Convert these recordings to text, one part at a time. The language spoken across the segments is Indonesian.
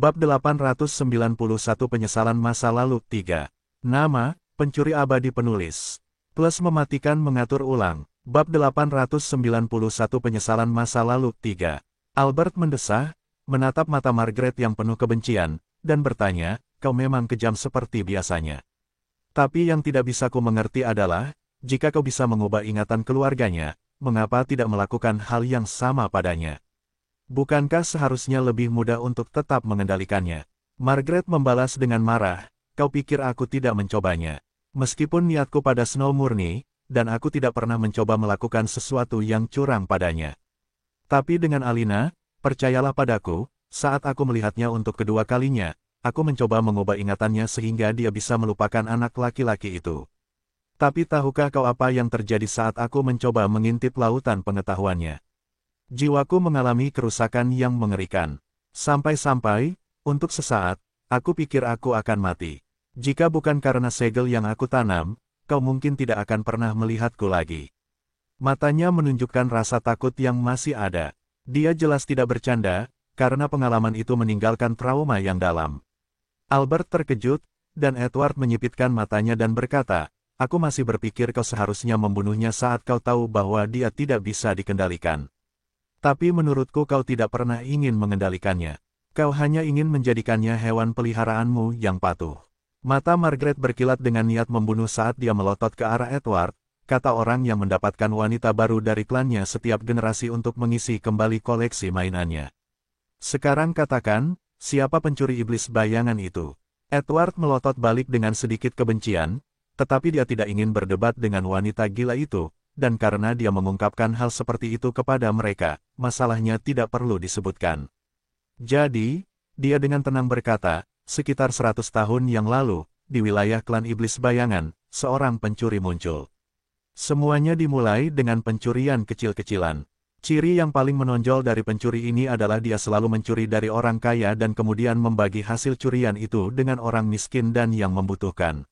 Bab 891 Penyesalan Masa Lalu 3. Nama, Pencuri Abadi Penulis. Plus mematikan mengatur ulang. Bab 891 Penyesalan Masa Lalu 3. Albert mendesah, menatap mata Margaret yang penuh kebencian, dan bertanya, kau memang kejam seperti biasanya. Tapi yang tidak bisa ku mengerti adalah, jika kau bisa mengubah ingatan keluarganya, mengapa tidak melakukan hal yang sama padanya? Bukankah seharusnya lebih mudah untuk tetap mengendalikannya? Margaret membalas dengan marah, kau pikir aku tidak mencobanya. Meskipun niatku pada Snow murni, dan aku tidak pernah mencoba melakukan sesuatu yang curang padanya. Tapi dengan Alina, percayalah padaku, saat aku melihatnya untuk kedua kalinya, aku mencoba mengubah ingatannya sehingga dia bisa melupakan anak laki-laki itu. Tapi tahukah kau apa yang terjadi saat aku mencoba mengintip lautan pengetahuannya? Jiwaku mengalami kerusakan yang mengerikan. Sampai-sampai, untuk sesaat, aku pikir aku akan mati. Jika bukan karena segel yang aku tanam, kau mungkin tidak akan pernah melihatku lagi. Matanya menunjukkan rasa takut yang masih ada. Dia jelas tidak bercanda, karena pengalaman itu meninggalkan trauma yang dalam. Albert terkejut, dan Edward menyipitkan matanya dan berkata, aku masih berpikir kau seharusnya membunuhnya saat kau tahu bahwa dia tidak bisa dikendalikan. Tapi menurutku kau tidak pernah ingin mengendalikannya. Kau hanya ingin menjadikannya hewan peliharaanmu yang patuh. Mata Margaret berkilat dengan niat membunuh saat dia melotot ke arah Edward, kata orang yang mendapatkan wanita baru dari klannya setiap generasi untuk mengisi kembali koleksi mainannya. Sekarang katakan, siapa pencuri iblis bayangan itu? Edward melotot balik dengan sedikit kebencian, tetapi dia tidak ingin berdebat dengan wanita gila itu. Dan karena dia mengungkapkan hal seperti itu kepada mereka, masalahnya tidak perlu disebutkan. Jadi, dia dengan tenang berkata, sekitar 100 tahun yang lalu, di wilayah klan iblis bayangan, seorang pencuri muncul. Semuanya dimulai dengan pencurian kecil-kecilan. Ciri yang paling menonjol dari pencuri ini adalah dia selalu mencuri dari orang kaya dan kemudian membagi hasil curian itu dengan orang miskin dan yang membutuhkan.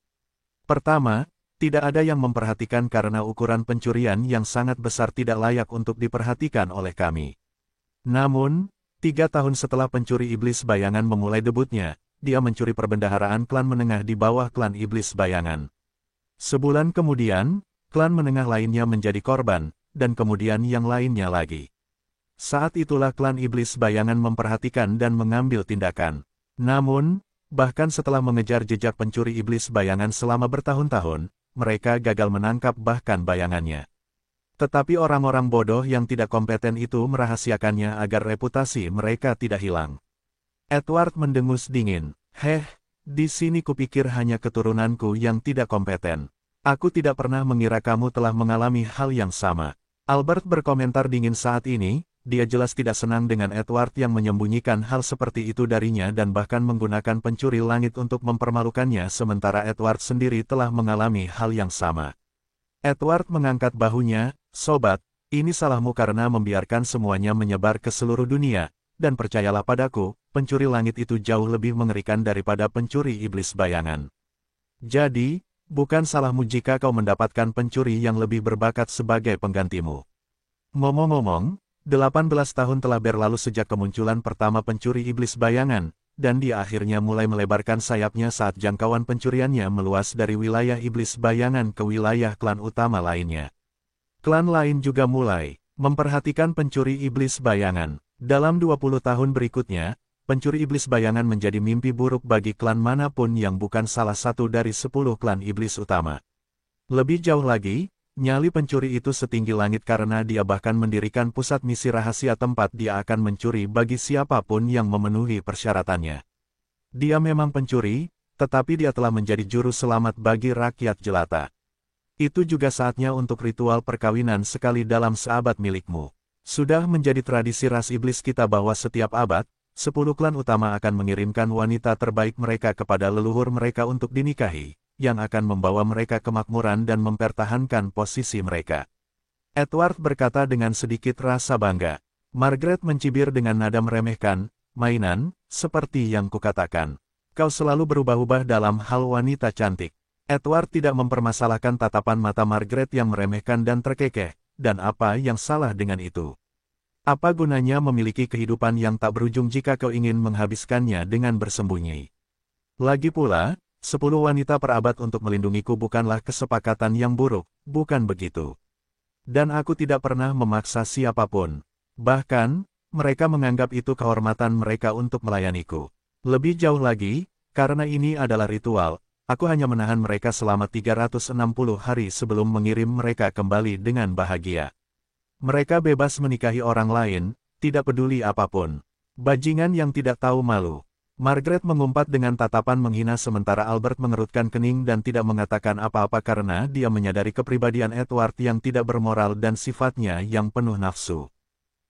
Pertama, tidak ada yang memperhatikan karena ukuran pencurian yang sangat besar tidak layak untuk diperhatikan oleh kami. Namun, 3 tahun setelah pencuri iblis bayangan memulai debutnya, dia mencuri perbendaharaan klan menengah di bawah klan iblis bayangan. Sebulan kemudian, klan menengah lainnya menjadi korban, dan kemudian yang lainnya lagi. Saat itulah klan iblis bayangan memperhatikan dan mengambil tindakan. Namun, bahkan setelah mengejar jejak pencuri iblis bayangan selama bertahun-tahun, mereka gagal menangkap bahkan bayangannya. Tetapi orang-orang bodoh yang tidak kompeten itu merahasiakannya agar reputasi mereka tidak hilang. Edward mendengus dingin. Di sini kupikir hanya keturunanku yang tidak kompeten. Aku tidak pernah mengira kamu telah mengalami hal yang sama. Albert berkomentar dingin saat ini, dia jelas tidak senang dengan Edward yang menyembunyikan hal seperti itu darinya dan bahkan menggunakan pencuri langit untuk mempermalukannya sementara Edward sendiri telah mengalami hal yang sama. Edward mengangkat bahunya, sobat, ini salahmu karena membiarkan semuanya menyebar ke seluruh dunia, dan percayalah padaku, pencuri langit itu jauh lebih mengerikan daripada pencuri iblis bayangan. Jadi, bukan salahmu jika kau mendapatkan pencuri yang lebih berbakat sebagai penggantimu. Ngomong-ngomong, 18 tahun telah berlalu sejak kemunculan pertama pencuri iblis bayangan, dan dia akhirnya mulai melebarkan sayapnya saat jangkauan pencuriannya meluas dari wilayah iblis bayangan ke wilayah klan utama lainnya. Klan lain juga mulai memperhatikan pencuri iblis bayangan. Dalam 20 tahun berikutnya, pencuri iblis bayangan menjadi mimpi buruk bagi klan manapun yang bukan salah satu dari 10 klan iblis utama. Lebih jauh lagi, nyali pencuri itu setinggi langit karena dia bahkan mendirikan pusat misi rahasia tempat dia akan mencuri bagi siapapun yang memenuhi persyaratannya. Dia memang pencuri, tetapi dia telah menjadi juru selamat bagi rakyat jelata. Itu juga saatnya untuk ritual perkawinan sekali dalam seabad milikmu. Sudah menjadi tradisi ras iblis kita bahwa setiap abad, 10 klan utama akan mengirimkan wanita terbaik mereka kepada leluhur mereka untuk dinikahi, yang akan membawa mereka kemakmuran dan mempertahankan posisi mereka. Edward berkata dengan sedikit rasa bangga. Margaret mencibir dengan nada meremehkan, mainan, seperti yang kukatakan. Kau selalu berubah-ubah dalam hal wanita cantik. Edward tidak mempermasalahkan tatapan mata Margaret yang meremehkan dan terkekeh, dan apa yang salah dengan itu. Apa gunanya memiliki kehidupan yang tak berujung jika kau ingin menghabiskannya dengan bersembunyi? Lagi pula, 10 wanita perabad untuk melindungiku bukanlah kesepakatan yang buruk, bukan begitu? Dan aku tidak pernah memaksa siapapun. Bahkan, mereka menganggap itu kehormatan mereka untuk melayaniku. Lebih jauh lagi, karena ini adalah ritual, aku hanya menahan mereka selama 360 hari sebelum mengirim mereka kembali dengan bahagia. Mereka bebas menikahi orang lain, tidak peduli apapun. Bajingan yang tidak tahu malu. Margaret mengumpat dengan tatapan menghina sementara Albert mengerutkan kening dan tidak mengatakan apa-apa karena dia menyadari kepribadian Edward yang tidak bermoral dan sifatnya yang penuh nafsu.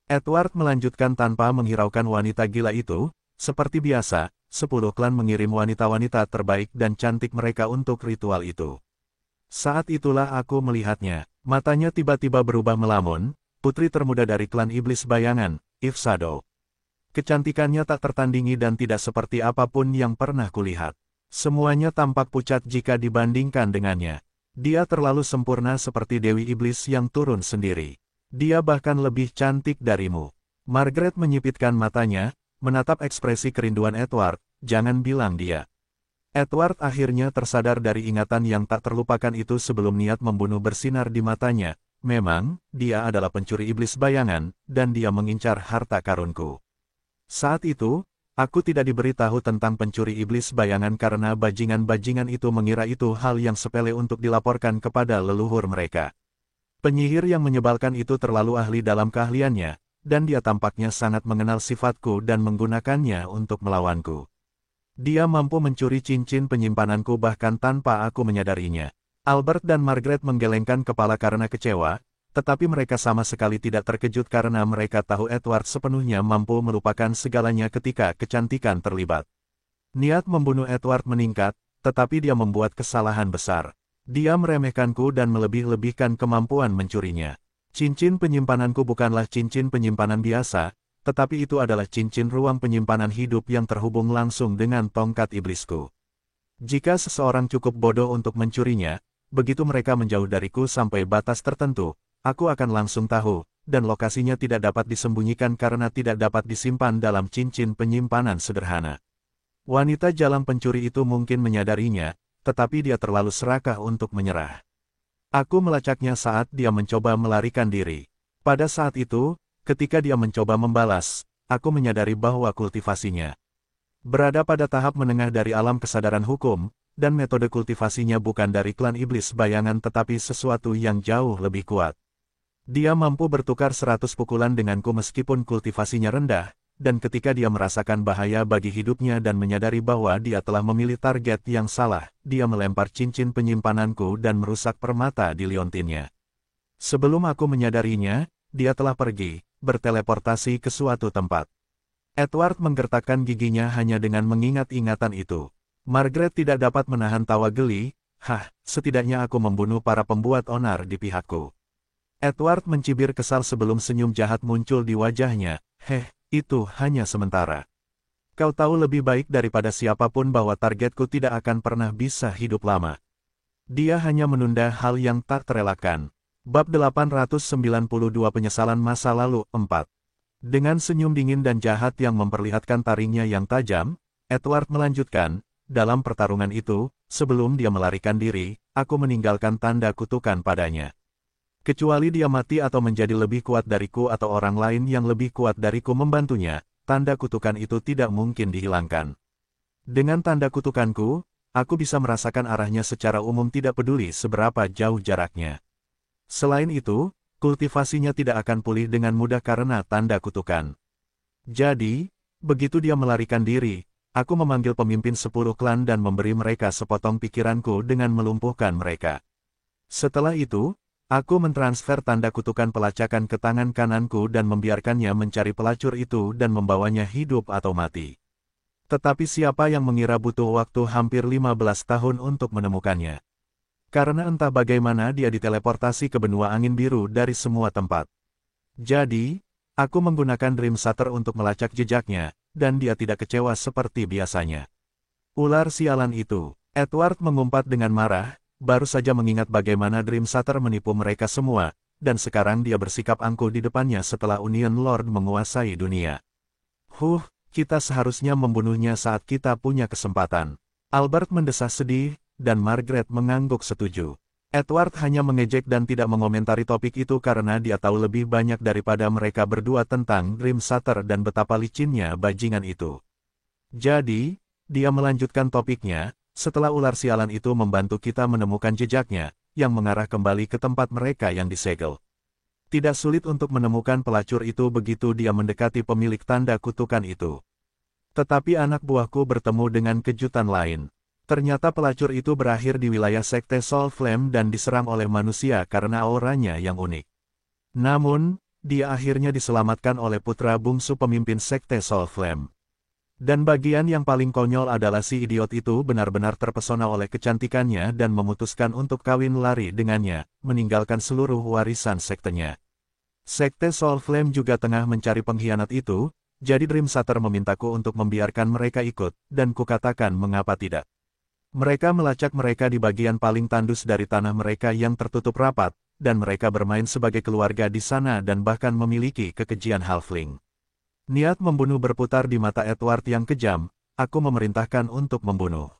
Edward melanjutkan tanpa menghiraukan wanita gila itu, seperti biasa, 10 klan mengirim wanita-wanita terbaik dan cantik mereka untuk ritual itu. Saat itulah aku melihatnya, matanya tiba-tiba berubah melamun, putri termuda dari klan iblis bayangan, Eve Shadow. Kecantikannya tak tertandingi dan tidak seperti apapun yang pernah kulihat. Semuanya tampak pucat jika dibandingkan dengannya. Dia terlalu sempurna seperti Dewi Iblis yang turun sendiri. Dia bahkan lebih cantik darimu. Margaret menyipitkan matanya, menatap ekspresi kerinduan Edward, jangan bilang dia. Edward akhirnya tersadar dari ingatan yang tak terlupakan itu sebelum niat membunuh bersinar di matanya. Memang, dia adalah pencuri iblis bayangan, dan dia mengincar harta karunku. Saat itu, aku tidak diberitahu tentang pencuri iblis bayangan karena bajingan-bajingan itu mengira itu hal yang sepele untuk dilaporkan kepada leluhur mereka. Penyihir yang menyebalkan itu terlalu ahli dalam keahliannya, dan dia tampaknya sangat mengenal sifatku dan menggunakannya untuk melawanku. Dia mampu mencuri cincin penyimpananku bahkan tanpa aku menyadarinya. Albert dan Margaret menggelengkan kepala karena kecewa, tetapi mereka sama sekali tidak terkejut karena mereka tahu Edward sepenuhnya mampu melupakan segalanya ketika kecantikan terlibat. Niat membunuh Edward meningkat, tetapi dia membuat kesalahan besar. Dia meremehkanku dan melebih-lebihkan kemampuan mencurinya. Cincin penyimpananku bukanlah cincin penyimpanan biasa, tetapi itu adalah cincin ruang penyimpanan hidup yang terhubung langsung dengan tongkat iblisku. Jika seseorang cukup bodoh untuk mencurinya, begitu mereka menjauh dariku sampai batas tertentu, aku akan langsung tahu, dan lokasinya tidak dapat disembunyikan karena tidak dapat disimpan dalam cincin penyimpanan sederhana. Wanita jalang pencuri itu mungkin menyadarinya, tetapi dia terlalu serakah untuk menyerah. Aku melacaknya saat dia mencoba melarikan diri. Pada saat itu, ketika dia mencoba membalas, aku menyadari bahwa kultivasinya berada pada tahap menengah dari alam kesadaran hukum, dan metode kultivasinya bukan dari klan iblis bayangan tetapi sesuatu yang jauh lebih kuat. Dia mampu bertukar 100 pukulan denganku meskipun kultivasinya rendah, dan ketika dia merasakan bahaya bagi hidupnya dan menyadari bahwa dia telah memilih target yang salah, dia melempar cincin penyimpananku dan merusak permata di liontinnya. Sebelum aku menyadarinya, dia telah pergi, berteleportasi ke suatu tempat. Edward menggertakkan giginya hanya dengan mengingat ingatan itu. Margaret tidak dapat menahan tawa geli, setidaknya aku membunuh para pembuat onar di pihakku. Edward mencibir kesal sebelum senyum jahat muncul di wajahnya, itu hanya sementara. Kau tahu lebih baik daripada siapapun bahwa targetku tidak akan pernah bisa hidup lama. Dia hanya menunda hal yang tak terelakkan. Bab 892 Penyesalan Masa Lalu 4. Dengan senyum dingin dan jahat yang memperlihatkan taringnya yang tajam, Edward melanjutkan, dalam pertarungan itu, sebelum dia melarikan diri, aku meninggalkan tanda kutukan padanya. Kecuali dia mati atau menjadi lebih kuat dariku atau orang lain yang lebih kuat dariku membantunya, tanda kutukan itu tidak mungkin dihilangkan. Dengan tanda kutukanku, aku bisa merasakan arahnya secara umum tidak peduli seberapa jauh jaraknya. Selain itu, kultivasinya tidak akan pulih dengan mudah karena tanda kutukan. Jadi, begitu dia melarikan diri, aku memanggil pemimpin 10 klan dan memberi mereka sepotong pikiranku dengan melumpuhkan mereka. Setelah itu, aku mentransfer tanda kutukan pelacakan ke tangan kananku dan membiarkannya mencari pelacur itu dan membawanya hidup atau mati. Tetapi siapa yang mengira butuh waktu hampir 15 tahun untuk menemukannya? Karena entah bagaimana dia diteleportasi ke benua angin biru dari semua tempat. Jadi, aku menggunakan Dream Shutter untuk melacak jejaknya, dan dia tidak kecewa seperti biasanya. Ular sialan itu, Edward mengumpat dengan marah, baru saja mengingat bagaimana Dream Shutter menipu mereka semua, dan sekarang dia bersikap angkuh di depannya setelah Union Lord menguasai dunia. Kita seharusnya membunuhnya saat kita punya kesempatan. Albert mendesah sedih, dan Margaret mengangguk setuju. Edward hanya mengejek dan tidak mengomentari topik itu karena dia tahu lebih banyak daripada mereka berdua tentang Dream Shutter dan betapa licinnya bajingan itu. Jadi, dia melanjutkan topiknya, setelah ular sialan itu membantu kita menemukan jejaknya, yang mengarah kembali ke tempat mereka yang disegel. Tidak sulit untuk menemukan pelacur itu begitu dia mendekati pemilik tanda kutukan itu. Tetapi anak buahku bertemu dengan kejutan lain. Ternyata pelacur itu berakhir di wilayah sekte Soul Flame dan diserang oleh manusia karena auranya yang unik. Namun, dia akhirnya diselamatkan oleh putra bungsu pemimpin sekte Soul Flame. Dan bagian yang paling konyol adalah si idiot itu benar-benar terpesona oleh kecantikannya dan memutuskan untuk kawin lari dengannya, meninggalkan seluruh warisan sektenya. Sekte Soul Flame juga tengah mencari pengkhianat itu, jadi Dream Shutter memintaku untuk membiarkan mereka ikut, dan kukatakan mengapa tidak. Mereka melacak mereka di bagian paling tandus dari tanah mereka yang tertutup rapat, dan mereka bermain sebagai keluarga di sana dan bahkan memiliki kekejian halfling. Niat membunuh berputar di mata Edward yang kejam, aku memerintahkan untuk membunuh.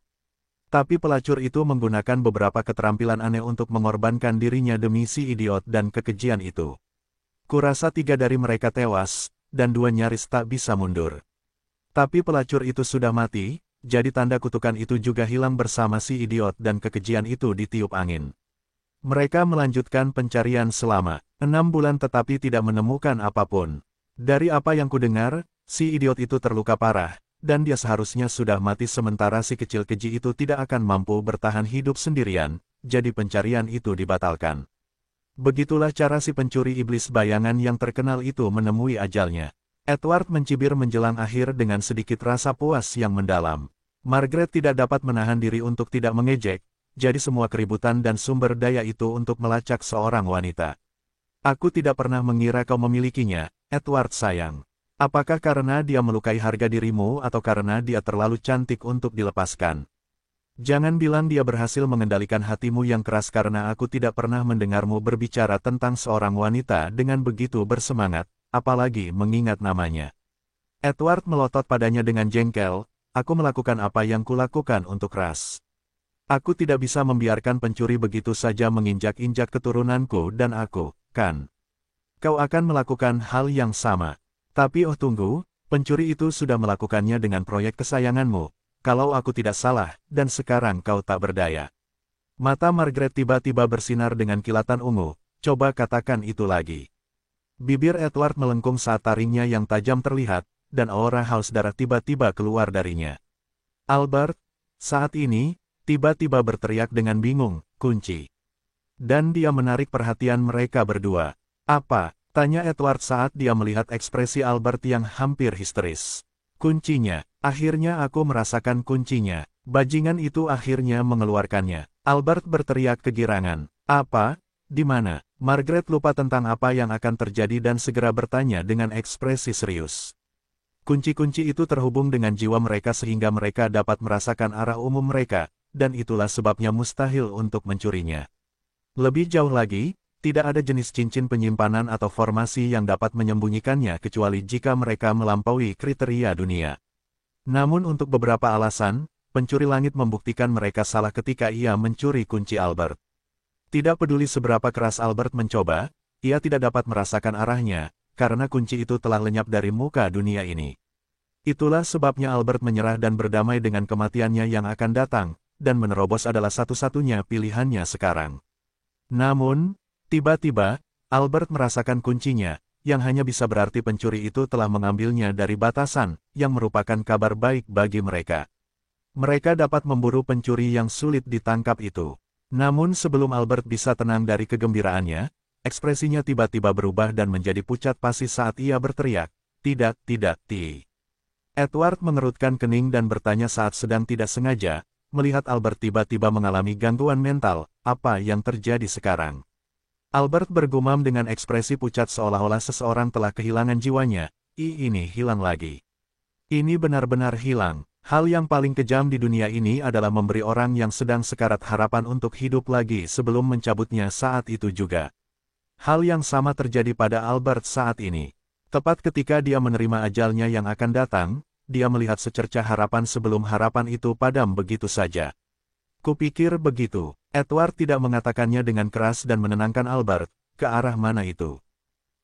Tapi pelacur itu menggunakan beberapa keterampilan aneh untuk mengorbankan dirinya demi si idiot dan kekejian itu. Kurasa 3 dari mereka tewas, dan 2 nyaris tak bisa mundur. Tapi pelacur itu sudah mati, jadi tanda kutukan itu juga hilang bersama si idiot dan kekejian itu ditiup angin. Mereka melanjutkan pencarian selama 6 bulan tetapi tidak menemukan apapun. Dari apa yang kudengar, si idiot itu terluka parah, dan dia seharusnya sudah mati sementara si kecil keji itu tidak akan mampu bertahan hidup sendirian, jadi pencarian itu dibatalkan. Begitulah cara si pencuri iblis bayangan yang terkenal itu menemui ajalnya. Edward mencibir menjelang akhir dengan sedikit rasa puas yang mendalam. Margaret tidak dapat menahan diri untuk tidak mengejek, jadi semua keributan dan sumber daya itu untuk melacak seorang wanita. Aku tidak pernah mengira kau memilikinya, Edward sayang. Apakah karena dia melukai harga dirimu atau karena dia terlalu cantik untuk dilepaskan? Jangan bilang dia berhasil mengendalikan hatimu yang keras karena aku tidak pernah mendengarmu berbicara tentang seorang wanita dengan begitu bersemangat, apalagi mengingat namanya. Edward melotot padanya dengan jengkel. Aku melakukan apa yang kulakukan untuk Ras. Aku tidak bisa membiarkan pencuri begitu saja menginjak-injak keturunanku dan aku, kan? Kau akan melakukan hal yang sama. Tapi tunggu, pencuri itu sudah melakukannya dengan proyek kesayanganmu, kalau aku tidak salah, dan sekarang kau tak berdaya. Mata Margaret tiba-tiba bersinar dengan kilatan ungu, coba katakan itu lagi. Bibir Edward melengkung saat taringnya yang tajam terlihat, dan aura haus darah tiba-tiba keluar darinya. Albert, saat ini, tiba-tiba berteriak dengan bingung, kunci. Dan dia menarik perhatian mereka berdua. Apa? Tanya Edward saat dia melihat ekspresi Albert yang hampir histeris. Kuncinya, akhirnya aku merasakan kuncinya. Bajingan itu akhirnya mengeluarkannya. Albert berteriak kegirangan. Apa? Di mana? Margaret lupa tentang apa yang akan terjadi dan segera bertanya dengan ekspresi serius. Kunci-kunci itu terhubung dengan jiwa mereka sehingga mereka dapat merasakan arah umum mereka, dan itulah sebabnya mustahil untuk mencurinya. Lebih jauh lagi, tidak ada jenis cincin penyimpanan atau formasi yang dapat menyembunyikannya kecuali jika mereka melampaui kriteria dunia. Namun untuk beberapa alasan, pencuri langit membuktikan mereka salah ketika ia mencuri kunci Albert. Tidak peduli seberapa keras Albert mencoba, ia tidak dapat merasakan arahnya, karena kunci itu telah lenyap dari muka dunia ini. Itulah sebabnya Albert menyerah dan berdamai dengan kematiannya yang akan datang, dan menerobos adalah satu-satunya pilihannya sekarang. Namun, tiba-tiba, Albert merasakan kuncinya, yang hanya bisa berarti pencuri itu telah mengambilnya dari batasan, yang merupakan kabar baik bagi mereka. Mereka dapat memburu pencuri yang sulit ditangkap itu. Namun sebelum Albert bisa tenang dari kegembiraannya, ekspresinya tiba-tiba berubah dan menjadi pucat pasi saat ia berteriak, "Tidak, tidak, ti." Edward mengerutkan kening dan bertanya saat sedang tidak sengaja, melihat Albert tiba-tiba mengalami gangguan mental, apa yang terjadi sekarang? Albert bergumam dengan ekspresi pucat seolah-olah seseorang telah kehilangan jiwanya, ini hilang lagi. Ini benar-benar hilang. Hal yang paling kejam di dunia ini adalah memberi orang yang sedang sekarat harapan untuk hidup lagi sebelum mencabutnya saat itu juga. Hal yang sama terjadi pada Albert saat ini. Tepat ketika dia menerima ajalnya yang akan datang, dia melihat secercah harapan sebelum harapan itu padam begitu saja. Kupikir begitu. Edward tidak mengatakannya dengan keras dan menenangkan Albert, ke arah mana itu.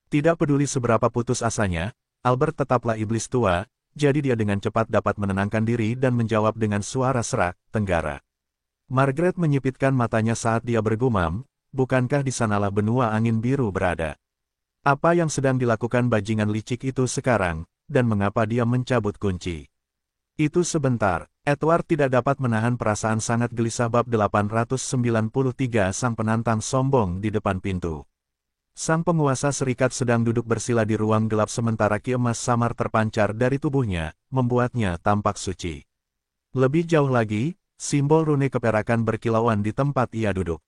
Tidak peduli seberapa putus asanya, Albert tetaplah iblis tua, jadi dia dengan cepat dapat menenangkan diri dan menjawab dengan suara serak, tenggara. Margaret menyipitkan matanya saat dia bergumam, bukankah di sanalah benua angin biru berada? Apa yang sedang dilakukan bajingan licik itu sekarang, dan mengapa dia mencabut kunci? Itu sebentar, Edward tidak dapat menahan perasaan sangat gelisah bab 893 sang penantang sombong di depan pintu. Sang penguasa serikat sedang duduk bersila di ruang gelap sementara ki emas samar terpancar dari tubuhnya, membuatnya tampak suci. Lebih jauh lagi, simbol rune keperakan berkilauan di tempat ia duduk.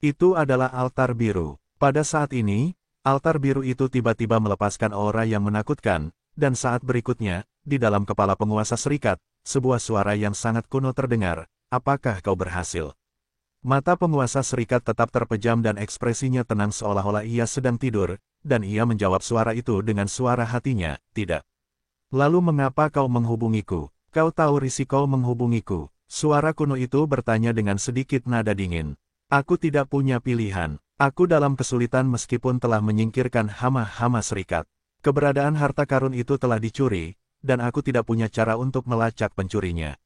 Itu adalah altar biru. Pada saat ini, altar biru itu tiba-tiba melepaskan aura yang menakutkan, dan saat berikutnya, di dalam kepala penguasa serikat, sebuah suara yang sangat kuno terdengar, "Apakah kau berhasil?" Mata penguasa serikat tetap terpejam dan ekspresinya tenang seolah-olah ia sedang tidur, dan ia menjawab suara itu dengan suara hatinya, "Tidak." "Lalu mengapa kau menghubungiku? Kau tahu risiko menghubungiku?" Suara kuno itu bertanya dengan sedikit nada dingin. "Aku tidak punya pilihan. Aku dalam kesulitan meskipun telah menyingkirkan hama-hama serikat. Keberadaan harta karun itu telah dicuri, dan aku tidak punya cara untuk melacak pencurinya.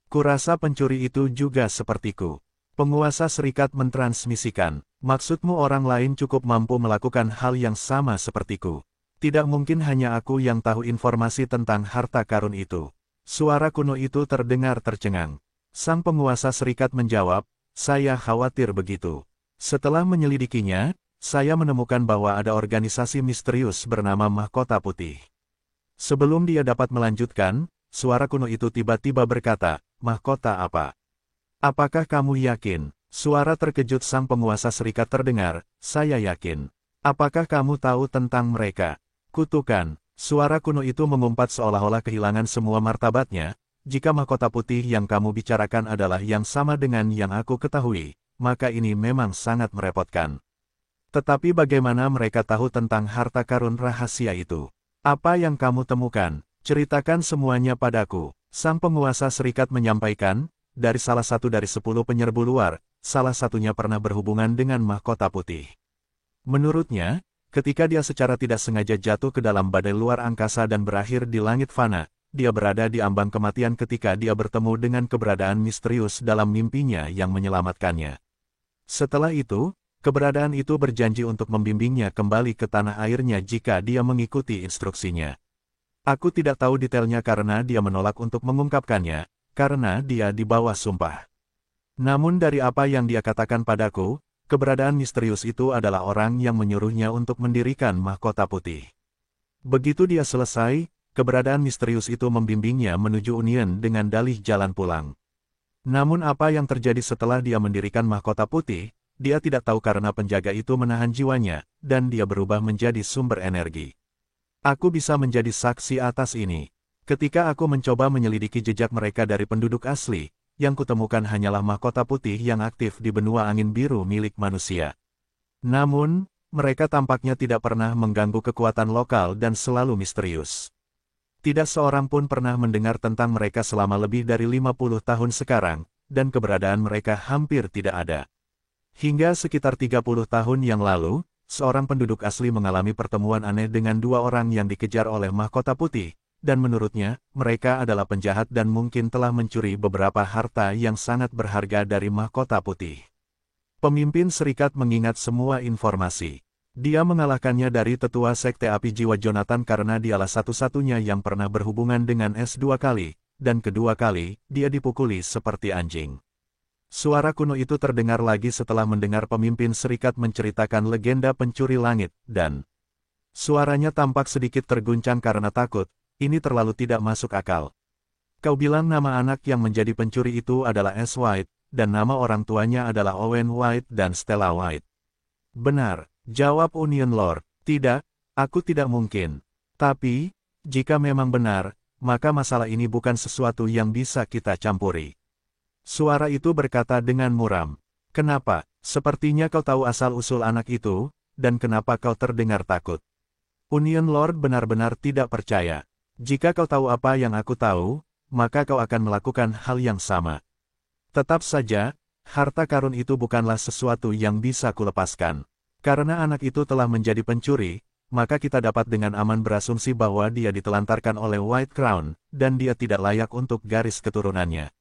Kurasa pencuri itu juga sepertiku." Penguasa serikat mentransmisikan, "Maksudmu orang lain cukup mampu melakukan hal yang sama sepertiku. Tidak mungkin hanya aku yang tahu informasi tentang harta karun itu." Suara kuno itu terdengar tercengang. Sang penguasa serikat menjawab, "Saya khawatir begitu. Setelah menyelidikinya, saya menemukan bahwa ada organisasi misterius bernama Mahkota Putih." Sebelum dia dapat melanjutkan, suara kuno itu tiba-tiba berkata, "Mahkota apa? Apakah kamu yakin?" Suara terkejut sang penguasa serikat terdengar, "Saya yakin." "Apakah kamu tahu tentang mereka?" "Kutukan." Suara kuno itu mengumpat seolah-olah kehilangan semua martabatnya, "Jika mahkota putih yang kamu bicarakan adalah yang sama dengan yang aku ketahui, maka ini memang sangat merepotkan. Tetapi bagaimana mereka tahu tentang harta karun rahasia itu? Apa yang kamu temukan? Ceritakan semuanya padaku." Sang penguasa serikat menyampaikan, dari salah satu dari 10 penyerbu luar, salah satunya pernah berhubungan dengan mahkota putih. Menurutnya, ketika dia secara tidak sengaja jatuh ke dalam badai luar angkasa dan berakhir di langit fana, dia berada di ambang kematian ketika dia bertemu dengan keberadaan misterius dalam mimpinya yang menyelamatkannya. Setelah itu, keberadaan itu berjanji untuk membimbingnya kembali ke tanah airnya jika dia mengikuti instruksinya. Aku tidak tahu detailnya karena dia menolak untuk mengungkapkannya, karena dia di bawah sumpah. Namun dari apa yang dia katakan padaku, keberadaan misterius itu adalah orang yang menyuruhnya untuk mendirikan mahkota putih. Begitu dia selesai, keberadaan misterius itu membimbingnya menuju Union dengan dalih jalan pulang. Namun apa yang terjadi setelah dia mendirikan mahkota putih, dia tidak tahu karena penjaga itu menahan jiwanya, dan dia berubah menjadi sumber energi. Aku bisa menjadi saksi atas ini. Ketika aku mencoba menyelidiki jejak mereka dari penduduk asli, yang kutemukan hanyalah mahkota putih yang aktif di benua angin biru milik manusia. Namun, mereka tampaknya tidak pernah mengganggu kekuatan lokal dan selalu misterius. Tidak seorang pun pernah mendengar tentang mereka selama lebih dari 50 tahun sekarang, dan keberadaan mereka hampir tidak ada. Hingga sekitar 30 tahun yang lalu, seorang penduduk asli mengalami pertemuan aneh dengan 2 orang yang dikejar oleh mahkota putih, dan menurutnya, mereka adalah penjahat dan mungkin telah mencuri beberapa harta yang sangat berharga dari mahkota putih. Pemimpin serikat mengingat semua informasi. Dia mengalahkannya dari tetua sekte api jiwa Jonathan karena dialah satu-satunya yang pernah berhubungan dengan S2 kali, dan kedua kali, dia dipukuli seperti anjing. Suara kuno itu terdengar lagi setelah mendengar pemimpin serikat menceritakan legenda pencuri langit, dan suaranya tampak sedikit terguncang karena takut. Ini terlalu tidak masuk akal. Kau bilang nama anak yang menjadi pencuri itu adalah S. White, dan nama orang tuanya adalah Owen White dan Stella White. Benar, jawab Union Lord. Tidak, aku tidak mungkin. Tapi, jika memang benar, maka masalah ini bukan sesuatu yang bisa kita campuri. Suara itu berkata dengan muram. Kenapa? Sepertinya kau tahu asal-usul anak itu, dan kenapa kau terdengar takut? Union Lord benar-benar tidak percaya. Jika kau tahu apa yang aku tahu, maka kau akan melakukan hal yang sama. Tetap saja, harta karun itu bukanlah sesuatu yang bisa kulepaskan. Karena anak itu telah menjadi pencuri, maka kita dapat dengan aman berasumsi bahwa dia ditelantarkan oleh White Crown, dan dia tidak layak untuk garis keturunannya.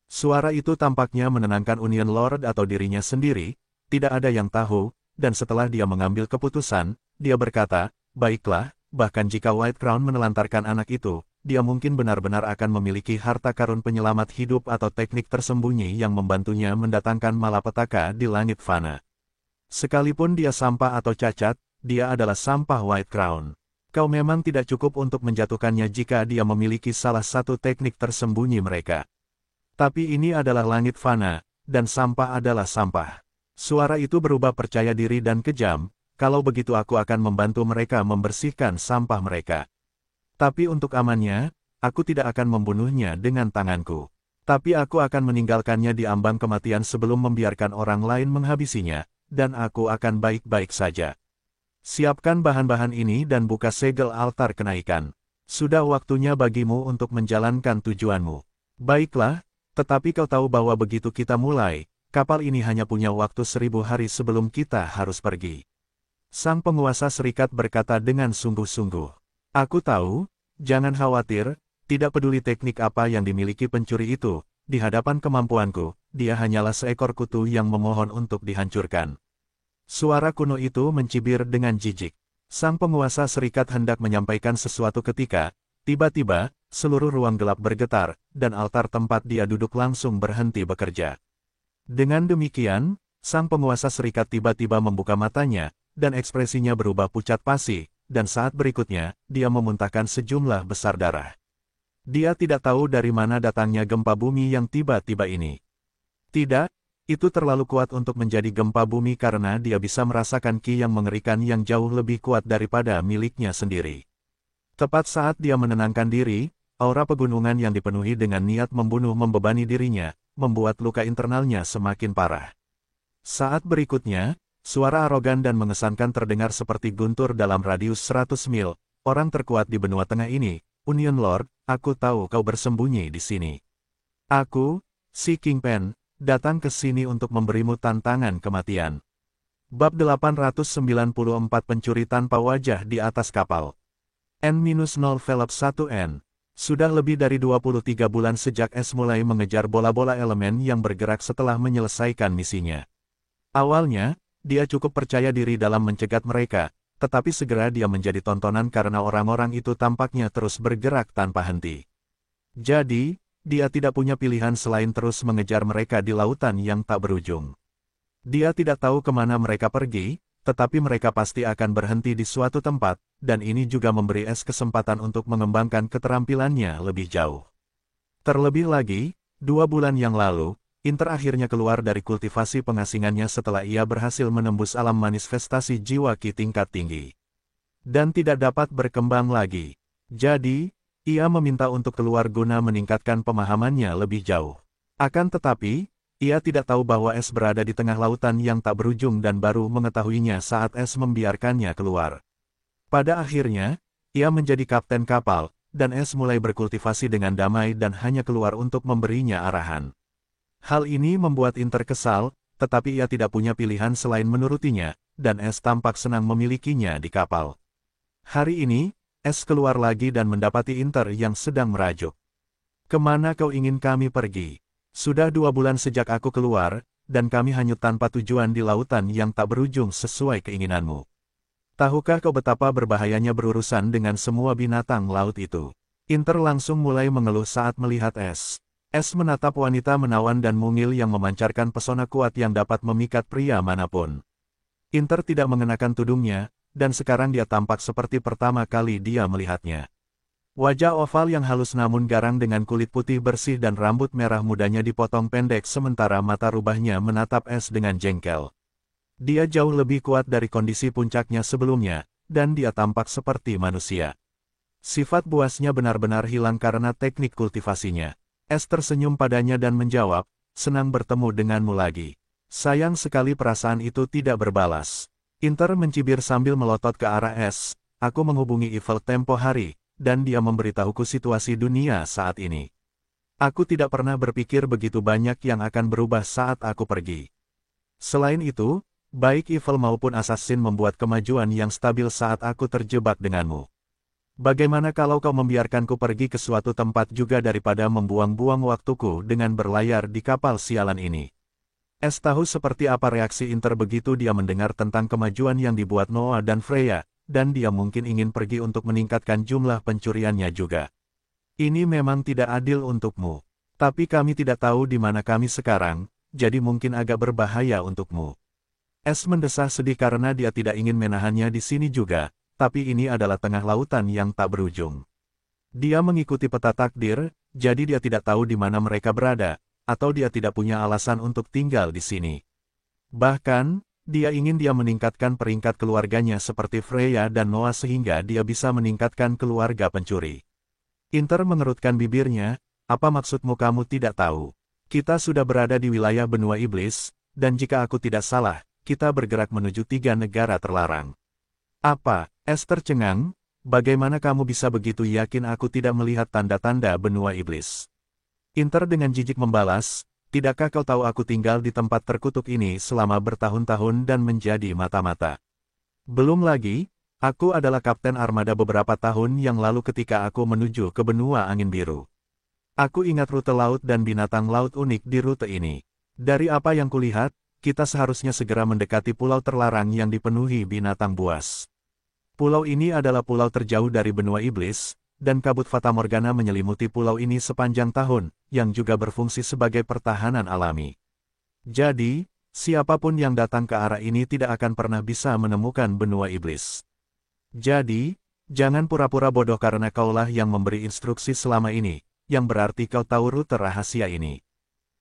Suara itu tampaknya menenangkan Union Lord atau dirinya sendiri, tidak ada yang tahu, dan setelah dia mengambil keputusan, dia berkata, baiklah, bahkan jika White Crown menelantarkan anak itu, dia mungkin benar-benar akan memiliki harta karun penyelamat hidup atau teknik tersembunyi yang membantunya mendatangkan malapetaka di langit fana. Sekalipun dia sampah atau cacat, dia adalah sampah White Crown. Kau memang tidak cukup untuk menjatuhkannya jika dia memiliki salah satu teknik tersembunyi mereka. Tapi ini adalah langit fana, dan sampah adalah sampah. Suara itu berubah percaya diri dan kejam, kalau begitu aku akan membantu mereka membersihkan sampah mereka. Tapi untuk amannya, aku tidak akan membunuhnya dengan tanganku. Tapi aku akan meninggalkannya di ambang kematian sebelum membiarkan orang lain menghabisinya, dan aku akan baik-baik saja. Siapkan bahan-bahan ini dan buka segel altar kenaikan. Sudah waktunya bagimu untuk menjalankan tujuanmu. Baiklah, tetapi kau tahu bahwa begitu kita mulai, kapal ini hanya punya waktu 1000 hari sebelum kita harus pergi. Sang penguasa serikat berkata dengan sungguh-sungguh. Aku tahu, jangan khawatir, tidak peduli teknik apa yang dimiliki pencuri itu, di hadapan kemampuanku, dia hanyalah seekor kutu yang memohon untuk dihancurkan. Suara kuno itu mencibir dengan jijik. Sang penguasa serikat hendak menyampaikan sesuatu ketika, tiba-tiba, seluruh ruang gelap bergetar, dan altar tempat dia duduk langsung berhenti bekerja. Dengan demikian, sang penguasa serikat tiba-tiba membuka matanya, dan ekspresinya berubah pucat pasi, dan saat berikutnya, dia memuntahkan sejumlah besar darah. Dia tidak tahu dari mana datangnya gempa bumi yang tiba-tiba ini. Tidak, itu terlalu kuat untuk menjadi gempa bumi karena dia bisa merasakan ki yang mengerikan yang jauh lebih kuat daripada miliknya sendiri. Tepat saat dia menenangkan diri, aura pegunungan yang dipenuhi dengan niat membunuh membebani dirinya, membuat luka internalnya semakin parah. Saat berikutnya, suara arogan dan mengesankan terdengar seperti guntur dalam radius 100 mil, orang terkuat di benua tengah ini, Union Lord, aku tahu kau bersembunyi di sini. Aku, si Kingpen, datang ke sini untuk memberimu tantangan kematian. Bab 894 Pencuri Tanpa Wajah di Atas Kapal. N-0 Velop 1N. Sudah lebih dari 23 bulan sejak S mulai mengejar bola-bola elemen yang bergerak setelah menyelesaikan misinya. Awalnya, dia cukup percaya diri dalam mencegat mereka, tetapi segera dia menjadi tontonan karena orang-orang itu tampaknya terus bergerak tanpa henti. Jadi, dia tidak punya pilihan selain terus mengejar mereka di lautan yang tak berujung. Dia tidak tahu kemana mereka pergi, tetapi mereka pasti akan berhenti di suatu tempat, dan ini juga memberi S kesempatan untuk mengembangkan keterampilannya lebih jauh. Terlebih lagi, 2 bulan yang lalu, Inter akhirnya keluar dari kultivasi pengasingannya setelah ia berhasil menembus alam manifestasi jiwa ki tingkat tinggi. Dan tidak dapat berkembang lagi. Jadi, ia meminta untuk keluar guna meningkatkan pemahamannya lebih jauh. Akan tetapi, ia tidak tahu bahwa S berada di tengah lautan yang tak berujung dan baru mengetahuinya saat S membiarkannya keluar. Pada akhirnya, ia menjadi kapten kapal, dan S mulai berkultivasi dengan damai dan hanya keluar untuk memberinya arahan. Hal ini membuat Inter kesal, tetapi ia tidak punya pilihan selain menurutinya, dan S tampak senang memilikinya di kapal. Hari ini, S keluar lagi dan mendapati Inter yang sedang merajuk. Kemana kau ingin kami pergi? Sudah 2 bulan sejak aku keluar, dan kami hanyut tanpa tujuan di lautan yang tak berujung sesuai keinginanmu. Tahukah kau betapa berbahayanya berurusan dengan semua binatang laut itu? Inter langsung mulai mengeluh saat melihat S. S menatap wanita menawan dan mungil yang memancarkan pesona kuat yang dapat memikat pria manapun. Inter tidak mengenakan tudungnya, dan sekarang dia tampak seperti pertama kali dia melihatnya. Wajah oval yang halus namun garang dengan kulit putih bersih dan rambut merah mudanya dipotong pendek sementara mata rubahnya menatap S dengan jengkel. Dia jauh lebih kuat dari kondisi puncaknya sebelumnya, dan dia tampak seperti manusia. Sifat buasnya benar-benar hilang karena teknik kultivasinya. S tersenyum padanya dan menjawab, senang bertemu denganmu lagi. Sayang sekali perasaan itu tidak berbalas. Inter mencibir sambil melotot ke arah S. Aku menghubungi Evil tempo hari, dan dia memberitahuku situasi dunia saat ini. Aku tidak pernah berpikir begitu banyak yang akan berubah saat aku pergi. Selain itu, baik Evil maupun Assassin membuat kemajuan yang stabil saat aku terjebak denganmu. Bagaimana kalau kau membiarkanku pergi ke suatu tempat juga daripada membuang-buang waktuku dengan berlayar di kapal sialan ini? S tahu seperti apa reaksi Inter begitu dia mendengar tentang kemajuan yang dibuat Noah dan Freya, dan dia mungkin ingin pergi untuk meningkatkan jumlah pencuriannya juga. Ini memang tidak adil untukmu. Tapi kami tidak tahu di mana kami sekarang, jadi mungkin agak berbahaya untukmu. S mendesah sedih karena dia tidak ingin menahannya di sini juga, tapi ini adalah tengah lautan yang tak berujung. Dia mengikuti peta takdir, jadi dia tidak tahu di mana mereka berada, atau dia tidak punya alasan untuk tinggal di sini. Bahkan, dia ingin meningkatkan peringkat keluarganya seperti Freya dan Noah sehingga dia bisa meningkatkan keluarga pencuri. Inter mengerutkan bibirnya, apa maksudmu kamu tidak tahu? Kita sudah berada di wilayah benua iblis, dan jika aku tidak salah, kita bergerak menuju 3 negara terlarang. Apa? S tercengang, bagaimana kamu bisa begitu yakin aku tidak melihat tanda-tanda benua iblis? Inter dengan jijik membalas, tidakkah kau tahu aku tinggal di tempat terkutuk ini selama bertahun-tahun dan menjadi mata-mata? Belum lagi, aku adalah kapten armada beberapa tahun yang lalu ketika aku menuju ke benua angin biru. Aku ingat rute laut dan binatang laut unik di rute ini. Dari apa yang kulihat, kita seharusnya segera mendekati pulau terlarang yang dipenuhi binatang buas. Pulau ini adalah pulau terjauh dari benua iblis, dan kabut fatamorgana menyelimuti pulau ini sepanjang tahun, yang juga berfungsi sebagai pertahanan alami. Jadi, siapapun yang datang ke arah ini tidak akan pernah bisa menemukan benua iblis. Jadi, jangan pura-pura bodoh karena kaulah yang memberi instruksi selama ini, yang berarti kau tahu rute rahasia ini.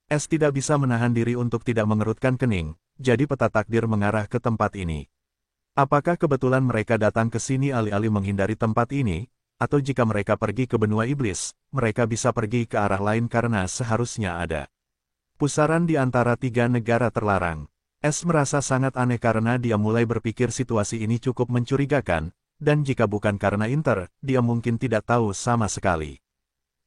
S tidak bisa menahan diri untuk tidak mengerutkan kening, jadi peta takdir mengarah ke tempat ini. Apakah kebetulan mereka datang ke sini alih-alih menghindari tempat ini? Atau jika mereka pergi ke benua iblis, mereka bisa pergi ke arah lain karena seharusnya ada pusaran di antara 3 negara terlarang. S merasa sangat aneh karena dia mulai berpikir situasi ini cukup mencurigakan, dan jika bukan karena Inter, dia mungkin tidak tahu sama sekali.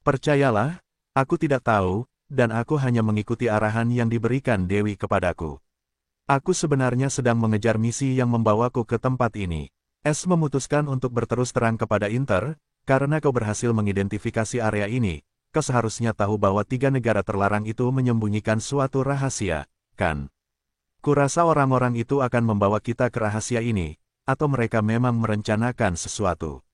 Percayalah, aku tidak tahu, dan aku hanya mengikuti arahan yang diberikan Dewi kepadaku. Aku sebenarnya sedang mengejar misi yang membawaku ke tempat ini. S memutuskan untuk berterus terang kepada Inter, karena kau berhasil mengidentifikasi area ini, kau seharusnya tahu bahwa 3 negara terlarang itu menyembunyikan suatu rahasia, kan? Kurasa orang-orang itu akan membawa kita ke rahasia ini, atau mereka memang merencanakan sesuatu.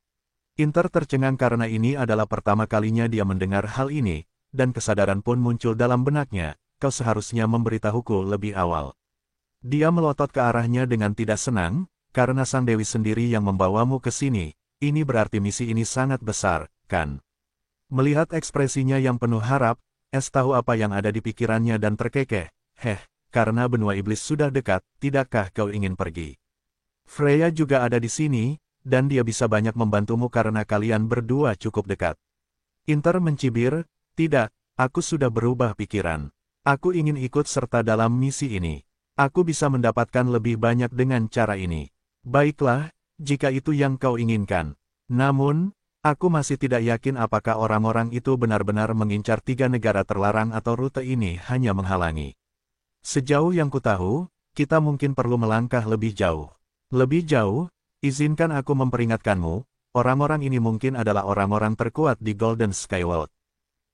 Inter tercengang karena ini adalah pertama kalinya dia mendengar hal ini, dan kesadaran pun muncul dalam benaknya, kau seharusnya memberitahuku lebih awal. Dia melotot ke arahnya dengan tidak senang, karena Sang Dewi sendiri yang membawamu ke sini, ini berarti misi ini sangat besar, kan? Melihat ekspresinya yang penuh harap, S tahu apa yang ada di pikirannya dan terkekeh, karena benua iblis sudah dekat, tidakkah kau ingin pergi? Freya juga ada di sini, dan dia bisa banyak membantumu karena kalian berdua cukup dekat. Inter mencibir, tidak, aku sudah berubah pikiran. Aku ingin ikut serta dalam misi ini. Aku bisa mendapatkan lebih banyak dengan cara ini. Baiklah, jika itu yang kau inginkan. Namun, aku masih tidak yakin apakah orang-orang itu benar-benar mengincar 3 negara terlarang atau rute ini hanya menghalangi. Sejauh yang ku tahu, kita mungkin perlu melangkah lebih jauh. Lebih jauh, izinkan aku memperingatkanmu, orang-orang ini mungkin adalah orang-orang terkuat di Golden Skyworld.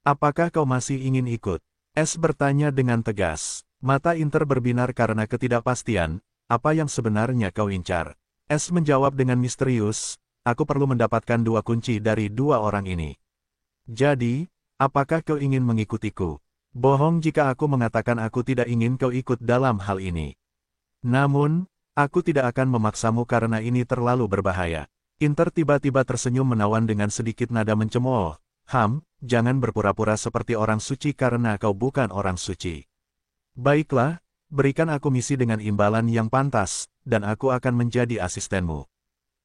Apakah kau masih ingin ikut? S bertanya dengan tegas. Mata Inter berbinar karena ketidakpastian, apa yang sebenarnya kau incar? S menjawab dengan misterius, aku perlu mendapatkan 2 kunci dari 2 orang ini. Jadi, apakah kau ingin mengikutiku? Bohong jika aku mengatakan aku tidak ingin kau ikut dalam hal ini. Namun, aku tidak akan memaksamu karena ini terlalu berbahaya. Inter tiba-tiba tersenyum menawan dengan sedikit nada mencemooh. Jangan berpura-pura seperti orang suci karena kau bukan orang suci. Baiklah, berikan aku misi dengan imbalan yang pantas, dan aku akan menjadi asistenmu.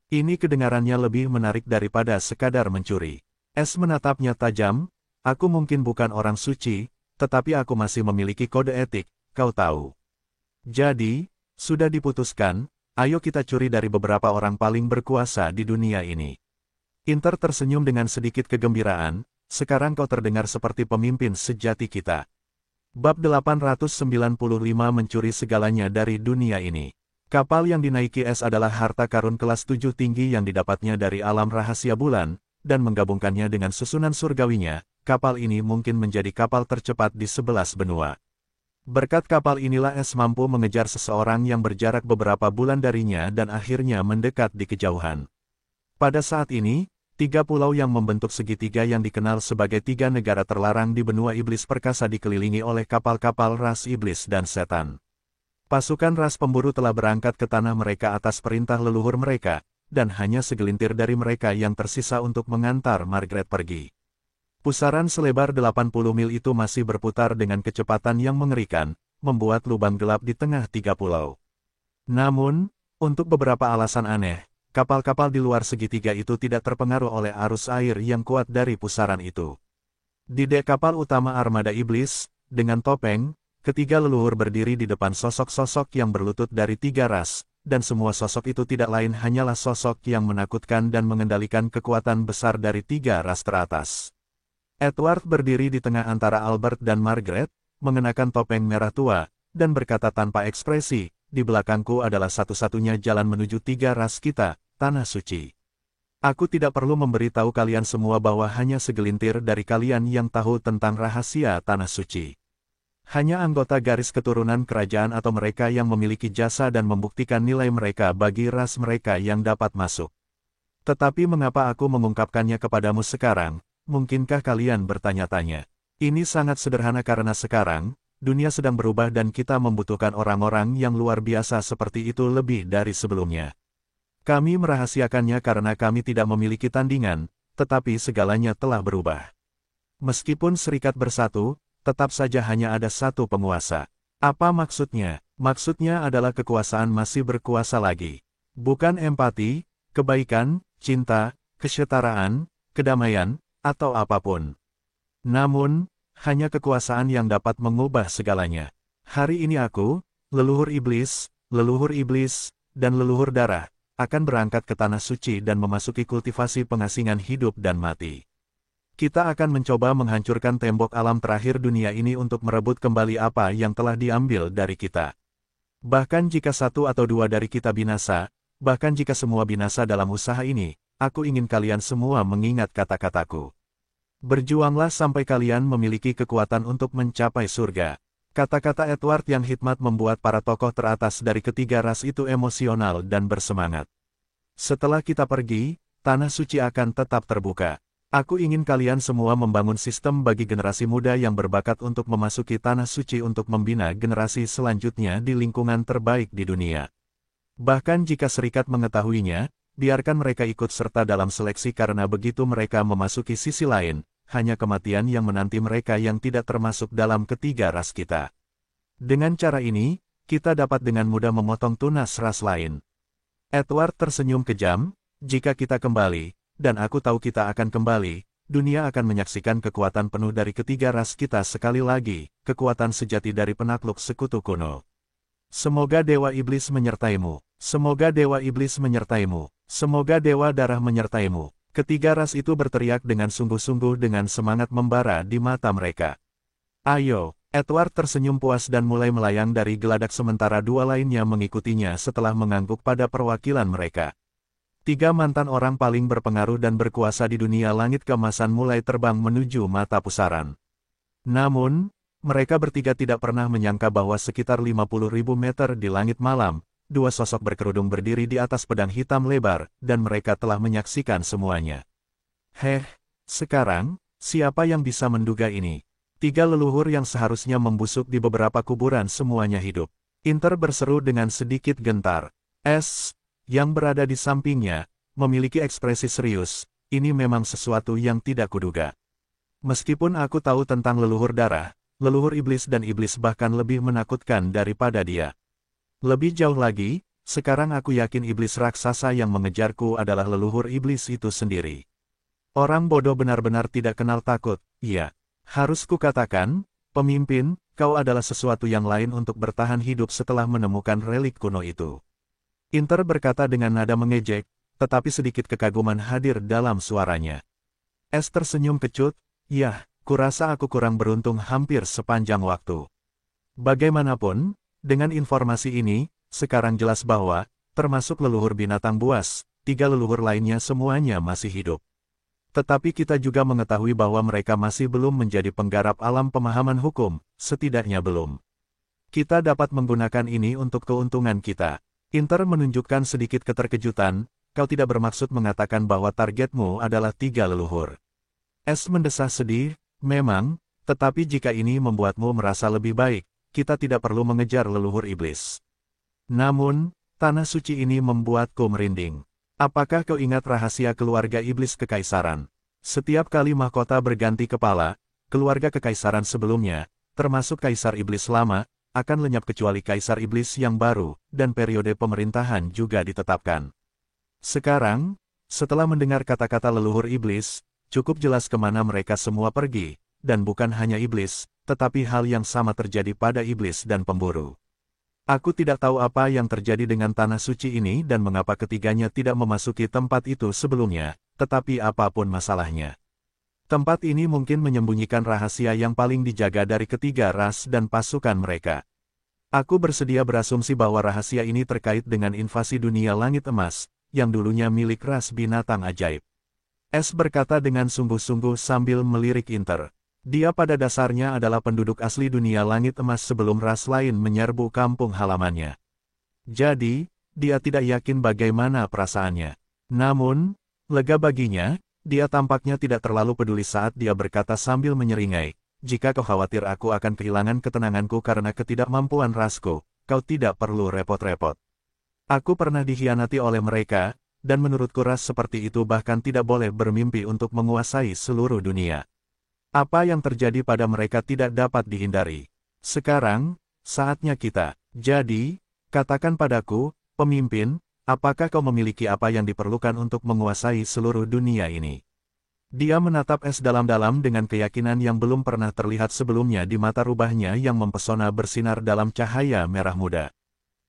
Ini kedengarannya lebih menarik daripada sekadar mencuri. S menatapnya tajam, aku mungkin bukan orang suci, tetapi aku masih memiliki kode etik, kau tahu. Jadi, sudah diputuskan, Ayo kita curi dari beberapa orang paling berkuasa di dunia ini. Inter tersenyum dengan sedikit kegembiraan, sekarang kau terdengar seperti pemimpin sejati kita. Bab 895 mencuri segalanya dari dunia ini. Kapal yang dinaiki Es adalah harta karun kelas 7 tinggi yang didapatnya dari alam rahasia bulan, dan menggabungkannya dengan susunan surgawinya, kapal ini mungkin menjadi kapal tercepat di 11 benua. Berkat kapal inilah Es mampu mengejar seseorang yang berjarak beberapa bulan darinya dan akhirnya mendekat di kejauhan. Pada saat ini, 3 pulau yang membentuk segitiga yang dikenal sebagai 3 negara terlarang di benua iblis perkasa dikelilingi oleh kapal-kapal ras iblis dan setan. Pasukan ras pemburu telah berangkat ke tanah mereka atas perintah leluhur mereka, dan hanya segelintir dari mereka yang tersisa untuk mengantar Margaret pergi. Pusaran selebar 80 mil itu masih berputar dengan kecepatan yang mengerikan, membuat lubang gelap di tengah 3 pulau. Namun, untuk beberapa alasan aneh, kapal-kapal di luar segitiga itu tidak terpengaruh oleh arus air yang kuat dari pusaran itu. Di dek kapal utama armada iblis, dengan topeng, ketiga leluhur berdiri di depan sosok-sosok yang berlutut dari 3 ras, dan semua sosok itu tidak lain hanyalah sosok yang menakutkan dan mengendalikan kekuatan besar dari 3 ras teratas. Edward berdiri di tengah antara Albert dan Margaret, mengenakan topeng merah tua, dan berkata tanpa ekspresi, di belakangku adalah satu-satunya jalan menuju 3 ras kita, Tanah Suci. Aku tidak perlu memberitahu kalian semua bahwa hanya segelintir dari kalian yang tahu tentang rahasia Tanah Suci. Hanya anggota garis keturunan kerajaan atau mereka yang memiliki jasa dan membuktikan nilai mereka bagi ras mereka yang dapat masuk. Tetapi mengapa aku mengungkapkannya kepadamu sekarang? Mungkinkah kalian bertanya-tanya? Ini sangat sederhana karena sekarang, dunia sedang berubah dan kita membutuhkan orang-orang yang luar biasa seperti itu lebih dari sebelumnya. Kami merahasiakannya karena kami tidak memiliki tandingan, tetapi segalanya telah berubah. Meskipun serikat bersatu, tetap saja hanya ada satu penguasa. Apa maksudnya? Maksudnya adalah kekuasaan masih berkuasa lagi. Bukan empati, kebaikan, cinta, kesetaraan, kedamaian, atau apapun. Namun, hanya kekuasaan yang dapat mengubah segalanya. Hari ini aku, leluhur iblis, dan leluhur darah, akan berangkat ke Tanah Suci dan memasuki kultivasi pengasingan hidup dan mati. Kita akan mencoba menghancurkan tembok alam terakhir dunia ini untuk merebut kembali apa yang telah diambil dari kita. Bahkan jika 1 atau 2 dari kita binasa, bahkan jika semua binasa dalam usaha ini, aku ingin kalian semua mengingat kata-kataku. Berjuanglah sampai kalian memiliki kekuatan untuk mencapai surga. Kata-kata Edward yang hikmat membuat para tokoh teratas dari ketiga ras itu emosional dan bersemangat. Setelah kita pergi, Tanah Suci akan tetap terbuka. Aku ingin kalian semua membangun sistem bagi generasi muda yang berbakat untuk memasuki Tanah Suci untuk membina generasi selanjutnya di lingkungan terbaik di dunia. Bahkan jika serikat mengetahuinya, biarkan mereka ikut serta dalam seleksi karena begitu mereka memasuki sisi lain, hanya kematian yang menanti mereka yang tidak termasuk dalam ketiga ras kita. Dengan cara ini, kita dapat dengan mudah memotong tunas ras lain. Edward tersenyum kejam, jika kita kembali, dan aku tahu kita akan kembali, dunia akan menyaksikan kekuatan penuh dari ketiga ras kita sekali lagi, kekuatan sejati dari penakluk sekutu kuno. Semoga Dewa Iblis menyertaimu, semoga Dewa Iblis menyertaimu, semoga Dewa Darah menyertaimu. Ketiga ras itu berteriak dengan sungguh-sungguh dengan semangat membara di mata mereka. Ayo, Edward tersenyum puas dan mulai melayang dari geladak sementara 2 lainnya mengikutinya setelah mengangguk pada perwakilan mereka. 3 mantan orang paling berpengaruh dan berkuasa di dunia langit keemasan mulai terbang menuju mata pusaran. Namun, mereka bertiga tidak pernah menyangka bahwa sekitar 50.000 meter di langit malam, 2 sosok berkerudung berdiri di atas pedang hitam lebar, dan mereka telah menyaksikan semuanya. Sekarang, siapa yang bisa menduga ini? 3 leluhur yang seharusnya membusuk di beberapa kuburan semuanya hidup. Inter berseru dengan sedikit gentar. Es, yang berada di sampingnya, memiliki ekspresi serius, ini memang sesuatu yang tidak kuduga. Meskipun aku tahu tentang leluhur darah, leluhur iblis dan iblis bahkan lebih menakutkan daripada dia. Lebih jauh lagi, sekarang aku yakin iblis raksasa yang mengejarku adalah leluhur iblis itu sendiri. Orang bodoh benar-benar tidak kenal takut, iya. Harus kukatakan, pemimpin, kau adalah sesuatu yang lain untuk bertahan hidup setelah menemukan relik kuno itu. Inter berkata dengan nada mengejek, tetapi sedikit kekaguman hadir dalam suaranya. Es tersenyum kecut, "Yah, kurasa aku kurang beruntung hampir sepanjang waktu." Bagaimanapun, dengan informasi ini, sekarang jelas bahwa, termasuk leluhur binatang buas, 3 leluhur lainnya semuanya masih hidup. Tetapi kita juga mengetahui bahwa mereka masih belum menjadi penggarap alam pemahaman hukum, setidaknya belum. Kita dapat menggunakan ini untuk keuntungan kita. Inter menunjukkan sedikit keterkejutan, "Kau tidak bermaksud mengatakan bahwa targetmu adalah 3 leluhur." Es mendesah sedih, "Memang, tetapi jika ini membuatmu merasa lebih baik, kita tidak perlu mengejar leluhur iblis. Namun, tanah suci ini membuatku merinding. Apakah kau ingat rahasia keluarga iblis kekaisaran? Setiap kali mahkota berganti kepala, keluarga kekaisaran sebelumnya, termasuk kaisar iblis lama, akan lenyap kecuali kaisar iblis yang baru, dan periode pemerintahan juga ditetapkan. Sekarang, setelah mendengar kata-kata leluhur iblis, cukup jelas kemana mereka semua pergi, dan bukan hanya iblis, tetapi hal yang sama terjadi pada iblis dan pemburu. Aku tidak tahu apa yang terjadi dengan tanah suci ini dan mengapa ketiganya tidak memasuki tempat itu sebelumnya, tetapi apapun masalahnya. Tempat ini mungkin menyembunyikan rahasia yang paling dijaga dari ketiga ras dan pasukan mereka. Aku bersedia berasumsi bahwa rahasia ini terkait dengan invasi dunia langit emas, yang dulunya milik ras binatang ajaib. Es berkata dengan sungguh-sungguh sambil melirik Inter. Dia pada dasarnya adalah penduduk asli dunia langit emas sebelum ras lain menyerbu kampung halamannya. Jadi, dia tidak yakin bagaimana perasaannya. Namun, lega baginya, dia tampaknya tidak terlalu peduli saat dia berkata sambil menyeringai, "Jika kau khawatir aku akan kehilangan ketenanganku karena ketidakmampuan rasku, kau tidak perlu repot-repot. Aku pernah dikhianati oleh mereka, dan menurutku ras seperti itu bahkan tidak boleh bermimpi untuk menguasai seluruh dunia. Apa yang terjadi pada mereka tidak dapat dihindari. Sekarang, saatnya kita. Jadi, katakan padaku, pemimpin, apakah kau memiliki apa yang diperlukan untuk menguasai seluruh dunia ini?" Dia menatap Es dalam-dalam dengan keyakinan yang belum pernah terlihat sebelumnya di mata rubahnya yang mempesona bersinar dalam cahaya merah muda.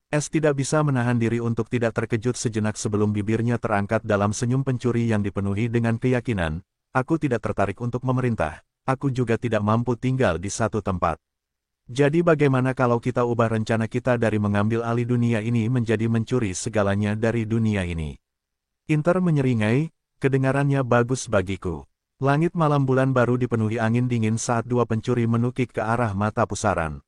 Es tidak bisa menahan diri untuk tidak terkejut sejenak sebelum bibirnya terangkat dalam senyum pencuri yang dipenuhi dengan keyakinan, "Aku tidak tertarik untuk memerintah, aku juga tidak mampu tinggal di satu tempat. Jadi bagaimana kalau kita ubah rencana kita dari mengambil alih dunia ini menjadi mencuri segalanya dari dunia ini?" Inter menyeringai, "Kedengarannya bagus bagiku." Langit malam bulan baru dipenuhi angin dingin saat dua pencuri menukik ke arah mata pusaran.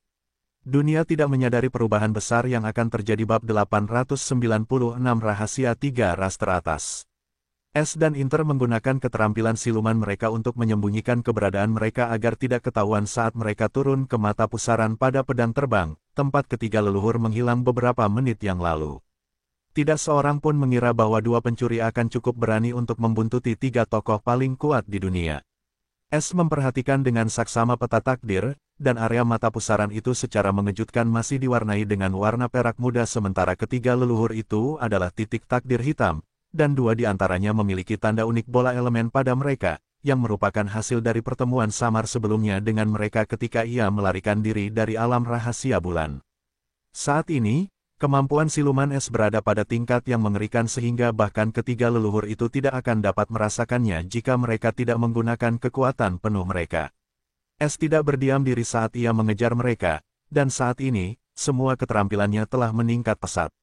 Dunia tidak menyadari perubahan besar yang akan terjadi. Bab 896 Rahasia Tiga Ras Teratas. Es dan Inter menggunakan keterampilan siluman mereka untuk menyembunyikan keberadaan mereka agar tidak ketahuan saat mereka turun ke mata pusaran pada pedang terbang, tempat ketiga leluhur menghilang beberapa menit yang lalu. Tidak seorang pun mengira bahwa dua pencuri akan cukup berani untuk membuntuti tiga tokoh paling kuat di dunia. Es memperhatikan dengan saksama peta takdir, dan area mata pusaran itu secara mengejutkan masih diwarnai dengan warna perak muda sementara ketiga leluhur itu adalah titik takdir hitam, dan dua di antaranya memiliki tanda unik bola elemen pada mereka, yang merupakan hasil dari pertemuan samar sebelumnya dengan mereka ketika ia melarikan diri dari alam rahasia bulan. Saat ini, kemampuan siluman Es berada pada tingkat yang mengerikan sehingga bahkan ketiga leluhur itu tidak akan dapat merasakannya jika mereka tidak menggunakan kekuatan penuh mereka. Es tidak berdiam diri saat ia mengejar mereka, dan saat ini, semua keterampilannya telah meningkat pesat.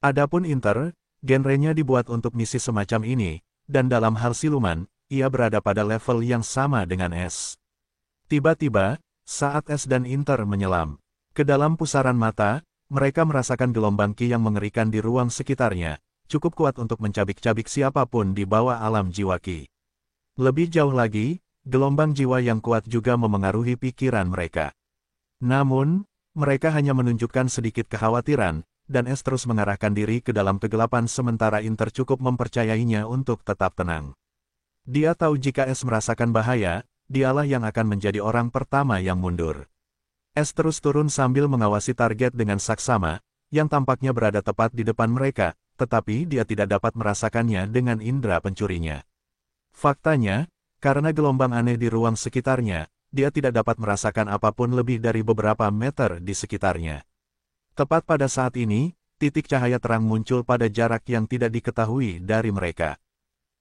Adapun Inter, genrenya dibuat untuk misi semacam ini, dan dalam hal siluman, ia berada pada level yang sama dengan Es. Tiba-tiba, saat Es dan Inter menyelam ke dalam pusaran mata, mereka merasakan gelombang ki yang mengerikan di ruang sekitarnya, cukup kuat untuk mencabik-cabik siapapun di bawah alam jiwa ki. Lebih jauh lagi, gelombang jiwa yang kuat juga memengaruhi pikiran mereka. Namun, mereka hanya menunjukkan sedikit kekhawatiran, dan Es terus mengarahkan diri ke dalam kegelapan sementara Inter cukup mempercayainya untuk tetap tenang. Dia tahu jika Es merasakan bahaya, dialah yang akan menjadi orang pertama yang mundur. Es terus turun sambil mengawasi target dengan saksama, yang tampaknya berada tepat di depan mereka, tetapi dia tidak dapat merasakannya dengan indera pencurinya. Faktanya, karena gelombang aneh di ruang sekitarnya, dia tidak dapat merasakan apapun lebih dari beberapa meter di sekitarnya. Tepat pada saat ini, titik cahaya terang muncul pada jarak yang tidak diketahui dari mereka.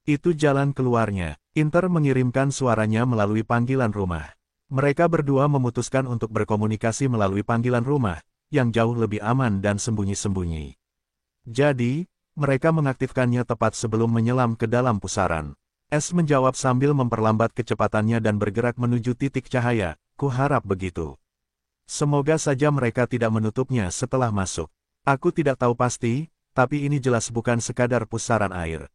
Itu jalan keluarnya. Inter mengirimkan suaranya melalui panggilan rumah. Mereka berdua memutuskan untuk berkomunikasi melalui panggilan rumah, yang jauh lebih aman dan sembunyi-sembunyi. Jadi, mereka mengaktifkannya tepat sebelum menyelam ke dalam pusaran. S menjawab sambil memperlambat kecepatannya dan bergerak menuju titik cahaya, ku harap begitu. Semoga saja mereka tidak menutupnya setelah masuk. Aku tidak tahu pasti, tapi ini jelas bukan sekadar pusaran air.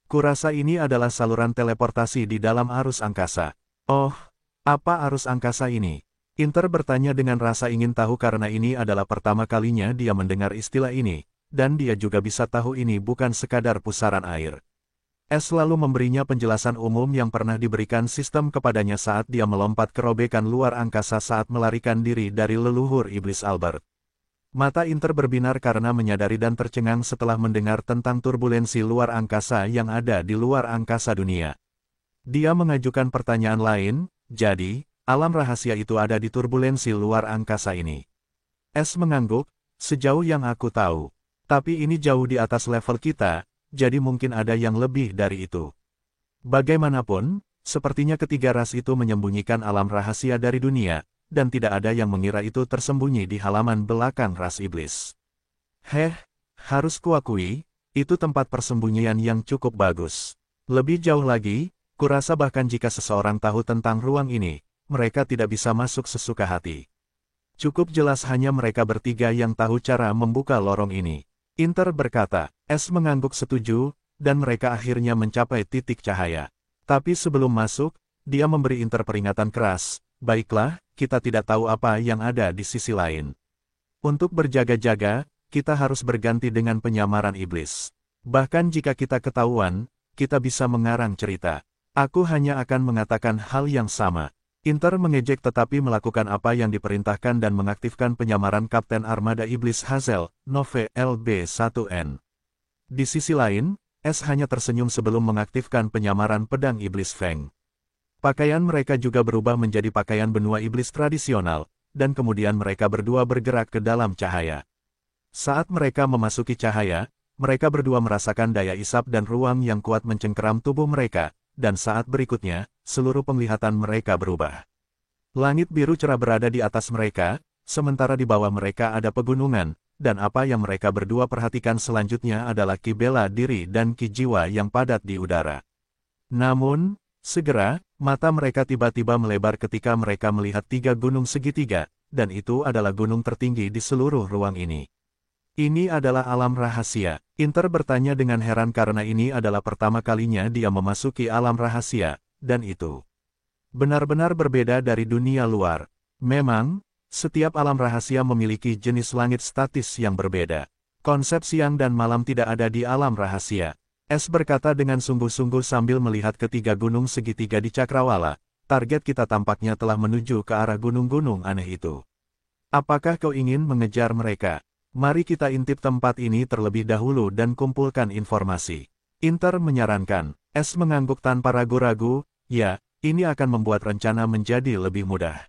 Kurasa ini adalah saluran teleportasi di dalam arus angkasa. Oh, apa arus angkasa ini? Inter bertanya dengan rasa ingin tahu karena ini adalah pertama kalinya dia mendengar istilah ini, dan dia juga bisa tahu ini bukan sekadar pusaran air. S lalu memberinya penjelasan umum yang pernah diberikan sistem kepadanya saat dia melompat ke robekan luar angkasa saat melarikan diri dari leluhur iblis Albert. Mata Inter berbinar karena menyadari dan tercengang setelah mendengar tentang turbulensi luar angkasa yang ada di luar angkasa dunia. Dia mengajukan pertanyaan lain, jadi, alam rahasia itu ada di turbulensi luar angkasa ini. S mengangguk, sejauh yang aku tahu. Tapi ini jauh di atas level kita, jadi mungkin ada yang lebih dari itu. Bagaimanapun, sepertinya ketiga ras itu menyembunyikan alam rahasia dari dunia, dan tidak ada yang mengira itu tersembunyi di halaman belakang ras iblis. Harus kuakui, itu tempat persembunyian yang cukup bagus. Lebih jauh lagi, kurasa bahkan jika seseorang tahu tentang ruang ini, mereka tidak bisa masuk sesuka hati. Cukup jelas hanya mereka bertiga yang tahu cara membuka lorong ini. Inter berkata, S mengangguk setuju, dan mereka akhirnya mencapai titik cahaya. Tapi sebelum masuk, dia memberi Inter peringatan keras, baiklah, kita tidak tahu apa yang ada di sisi lain. Untuk berjaga-jaga, kita harus berganti dengan penyamaran iblis. Bahkan jika kita ketahuan, kita bisa mengarang cerita. Aku hanya akan mengatakan hal yang sama. Inter mengejek tetapi melakukan apa yang diperintahkan dan mengaktifkan penyamaran Kapten Armada Iblis Hazel, Nove LB1N. Di sisi lain, S hanya tersenyum sebelum mengaktifkan penyamaran pedang Iblis Feng. Pakaian mereka juga berubah menjadi pakaian benua iblis tradisional, dan kemudian mereka berdua bergerak ke dalam cahaya. Saat mereka memasuki cahaya, mereka berdua merasakan daya isap dan ruang yang kuat mencengkeram tubuh mereka, dan saat berikutnya, seluruh penglihatan mereka berubah. Langit biru cerah berada di atas mereka, sementara di bawah mereka ada pegunungan, dan apa yang mereka berdua perhatikan selanjutnya adalah ki bela diri dan ki jiwa yang padat di udara. Namun, segera, mata mereka tiba-tiba melebar ketika mereka melihat tiga gunung segitiga, dan itu adalah gunung tertinggi di seluruh ruang ini. Ini adalah alam rahasia. Inter bertanya dengan heran karena ini adalah pertama kalinya dia memasuki alam rahasia, dan itu benar-benar berbeda dari dunia luar. Memang, setiap alam rahasia memiliki jenis langit statis yang berbeda. Konsep siang dan malam tidak ada di alam rahasia. S berkata dengan sungguh-sungguh sambil melihat ketiga gunung segitiga di Cakrawala, target kita tampaknya telah menuju ke arah gunung-gunung aneh itu. Apakah kau ingin mengejar mereka? Mari kita intip tempat ini terlebih dahulu dan kumpulkan informasi. Inter menyarankan. S mengangguk tanpa ragu-ragu, ya, ini akan membuat rencana menjadi lebih mudah.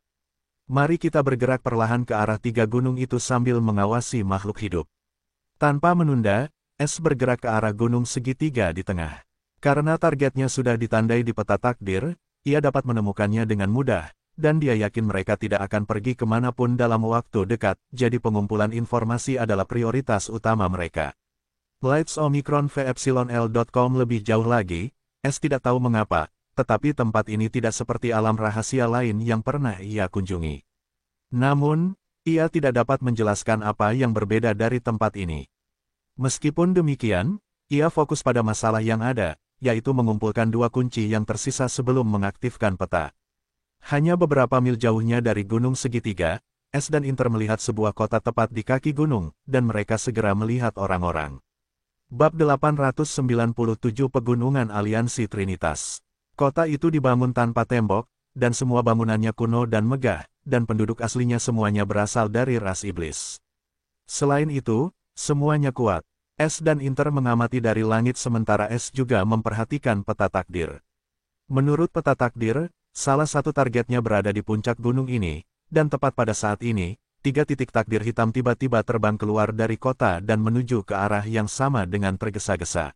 Mari kita bergerak perlahan ke arah tiga gunung itu sambil mengawasi makhluk hidup. Tanpa menunda, S bergerak ke arah gunung segitiga di tengah. Karena targetnya sudah ditandai di peta takdir, ia dapat menemukannya dengan mudah, dan dia yakin mereka tidak akan pergi kemanapun dalam waktu dekat, jadi pengumpulan informasi adalah prioritas utama mereka. LightsOmicronVepsilonL.com lebih jauh lagi, S tidak tahu mengapa, tetapi tempat ini tidak seperti alam rahasia lain yang pernah ia kunjungi. Namun, ia tidak dapat menjelaskan apa yang berbeda dari tempat ini. Meskipun demikian, ia fokus pada masalah yang ada, yaitu mengumpulkan dua kunci yang tersisa sebelum mengaktifkan peta. Hanya beberapa mil jauhnya dari gunung segitiga, S dan Inter melihat sebuah kota tepat di kaki gunung, dan mereka segera melihat orang-orang. Bab 897 Pegunungan Aliansi Trinitas. Kota itu dibangun tanpa tembok, dan semua bangunannya kuno dan megah, dan penduduk aslinya semuanya berasal dari ras iblis. Selain itu, semuanya kuat. S dan Inter mengamati dari langit sementara S juga memperhatikan peta takdir. Menurut peta takdir, salah satu targetnya berada di puncak gunung ini, dan tepat pada saat ini, tiga titik takdir hitam tiba-tiba terbang keluar dari kota dan menuju ke arah yang sama dengan tergesa-gesa.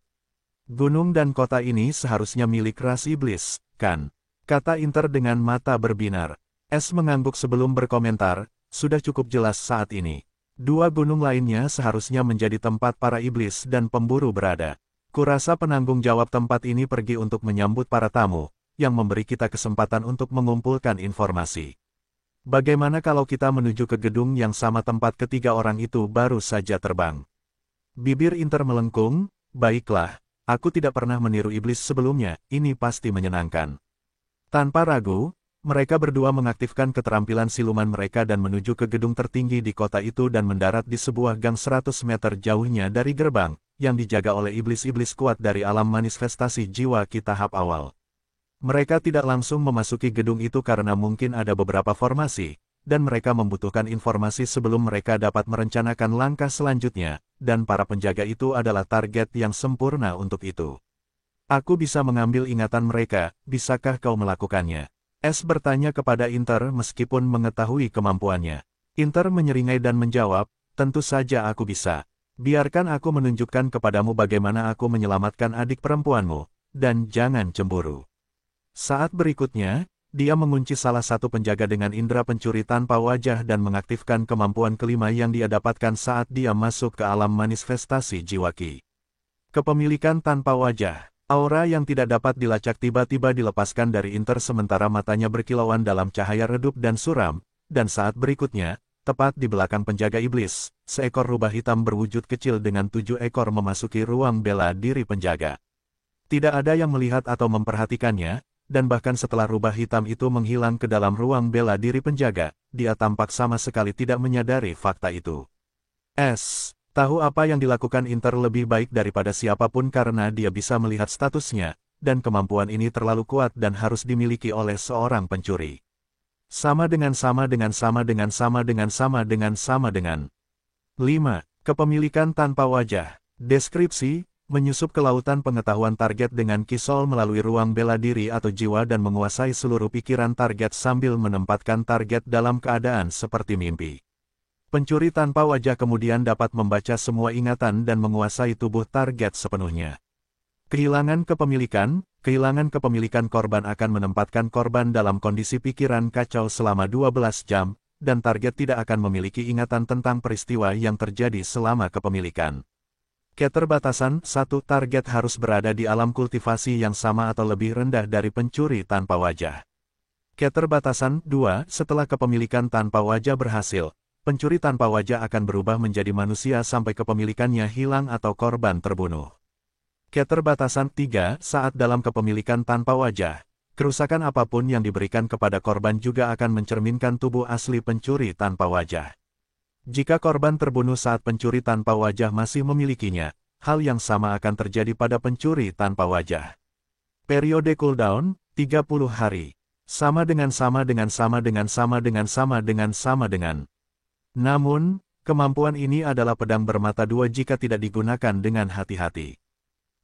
Gunung dan kota ini seharusnya milik ras iblis, kan? Kata Inter dengan mata berbinar. S mengangguk sebelum berkomentar, sudah cukup jelas saat ini. Dua gunung lainnya seharusnya menjadi tempat para iblis dan pemburu berada. Kurasa penanggung jawab tempat ini pergi untuk menyambut para tamu, yang memberi kita kesempatan untuk mengumpulkan informasi. Bagaimana kalau kita menuju ke gedung yang sama tempat ketiga orang itu baru saja terbang? Bibir Inter melengkung, baiklah, aku tidak pernah meniru iblis sebelumnya, ini pasti menyenangkan. Tanpa ragu, mereka berdua mengaktifkan keterampilan siluman mereka dan menuju ke gedung tertinggi di kota itu dan mendarat di sebuah gang 100 meter jauhnya dari gerbang, yang dijaga oleh iblis-iblis kuat dari alam manifestasi jiwa kita tahap awal. Mereka tidak langsung memasuki gedung itu karena mungkin ada beberapa formasi, dan mereka membutuhkan informasi sebelum mereka dapat merencanakan langkah selanjutnya, dan para penjaga itu adalah target yang sempurna untuk itu. Aku bisa mengambil ingatan mereka, bisakah kau melakukannya? S bertanya kepada Inter meskipun mengetahui kemampuannya. Inter menyeringai dan menjawab, tentu saja aku bisa. Biarkan aku menunjukkan kepadamu bagaimana aku menyelamatkan adik perempuanmu, dan jangan cemburu. Saat berikutnya, dia mengunci salah satu penjaga dengan indera pencuri tanpa wajah dan mengaktifkan kemampuan kelima yang dia dapatkan saat dia masuk ke alam manifestasi jiwa Ki. Kepemilikan tanpa wajah. Aura yang tidak dapat dilacak tiba-tiba dilepaskan dari Inter sementara matanya berkilauan dalam cahaya redup dan suram, dan saat berikutnya, tepat di belakang penjaga iblis, seekor rubah hitam berwujud kecil dengan 7 ekor memasuki ruang bela diri penjaga. Tidak ada yang melihat atau memperhatikannya, dan bahkan setelah rubah hitam itu menghilang ke dalam ruang bela diri penjaga, dia tampak sama sekali tidak menyadari fakta itu. Tahu apa yang dilakukan Inter lebih baik daripada siapapun karena dia bisa melihat statusnya, dan kemampuan ini terlalu kuat dan harus dimiliki oleh seorang pencuri. Sama dengan 5. Kepemilikan tanpa wajah. Deskripsi, menyusup ke lautan pengetahuan target dengan kisol melalui ruang bela diri atau jiwa dan menguasai seluruh pikiran target sambil menempatkan target dalam keadaan seperti mimpi. Pencuri tanpa wajah kemudian dapat membaca semua ingatan dan menguasai tubuh target sepenuhnya. Kehilangan kepemilikan korban akan menempatkan korban dalam kondisi pikiran kacau selama 12 jam, dan target tidak akan memiliki ingatan tentang peristiwa yang terjadi selama kepemilikan. Keterbatasan 1. Target harus berada di alam kultivasi yang sama atau lebih rendah dari pencuri tanpa wajah. Keterbatasan 2. Setelah kepemilikan tanpa wajah berhasil, pencuri tanpa wajah akan berubah menjadi manusia sampai kepemilikannya hilang atau korban terbunuh. Keterbatasan 3. Saat dalam kepemilikan tanpa wajah, kerusakan apapun yang diberikan kepada korban juga akan mencerminkan tubuh asli pencuri tanpa wajah. Jika korban terbunuh saat pencuri tanpa wajah masih memilikinya, hal yang sama akan terjadi pada pencuri tanpa wajah. Periode cooldown, 30 hari. Sama dengan. Namun, kemampuan ini adalah pedang bermata dua jika tidak digunakan dengan hati-hati.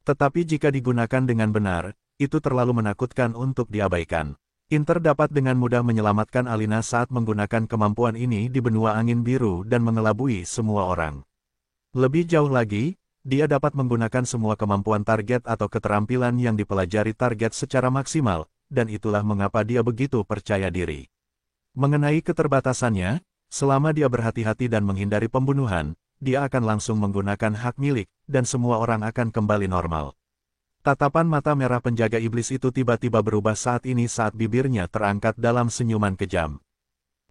Tetapi jika digunakan dengan benar, itu terlalu menakutkan untuk diabaikan. Inter dapat dengan mudah menyelamatkan Alina saat menggunakan kemampuan ini di benua angin biru dan mengelabui semua orang. Lebih jauh lagi, dia dapat menggunakan semua kemampuan target atau keterampilan yang dipelajari target secara maksimal, dan itulah mengapa dia begitu percaya diri. Mengenai keterbatasannya, selama dia berhati-hati dan menghindari pembunuhan, dia akan langsung menggunakan hak milik, dan semua orang akan kembali normal. Tatapan mata merah penjaga iblis itu tiba-tiba berubah saat bibirnya terangkat dalam senyuman kejam.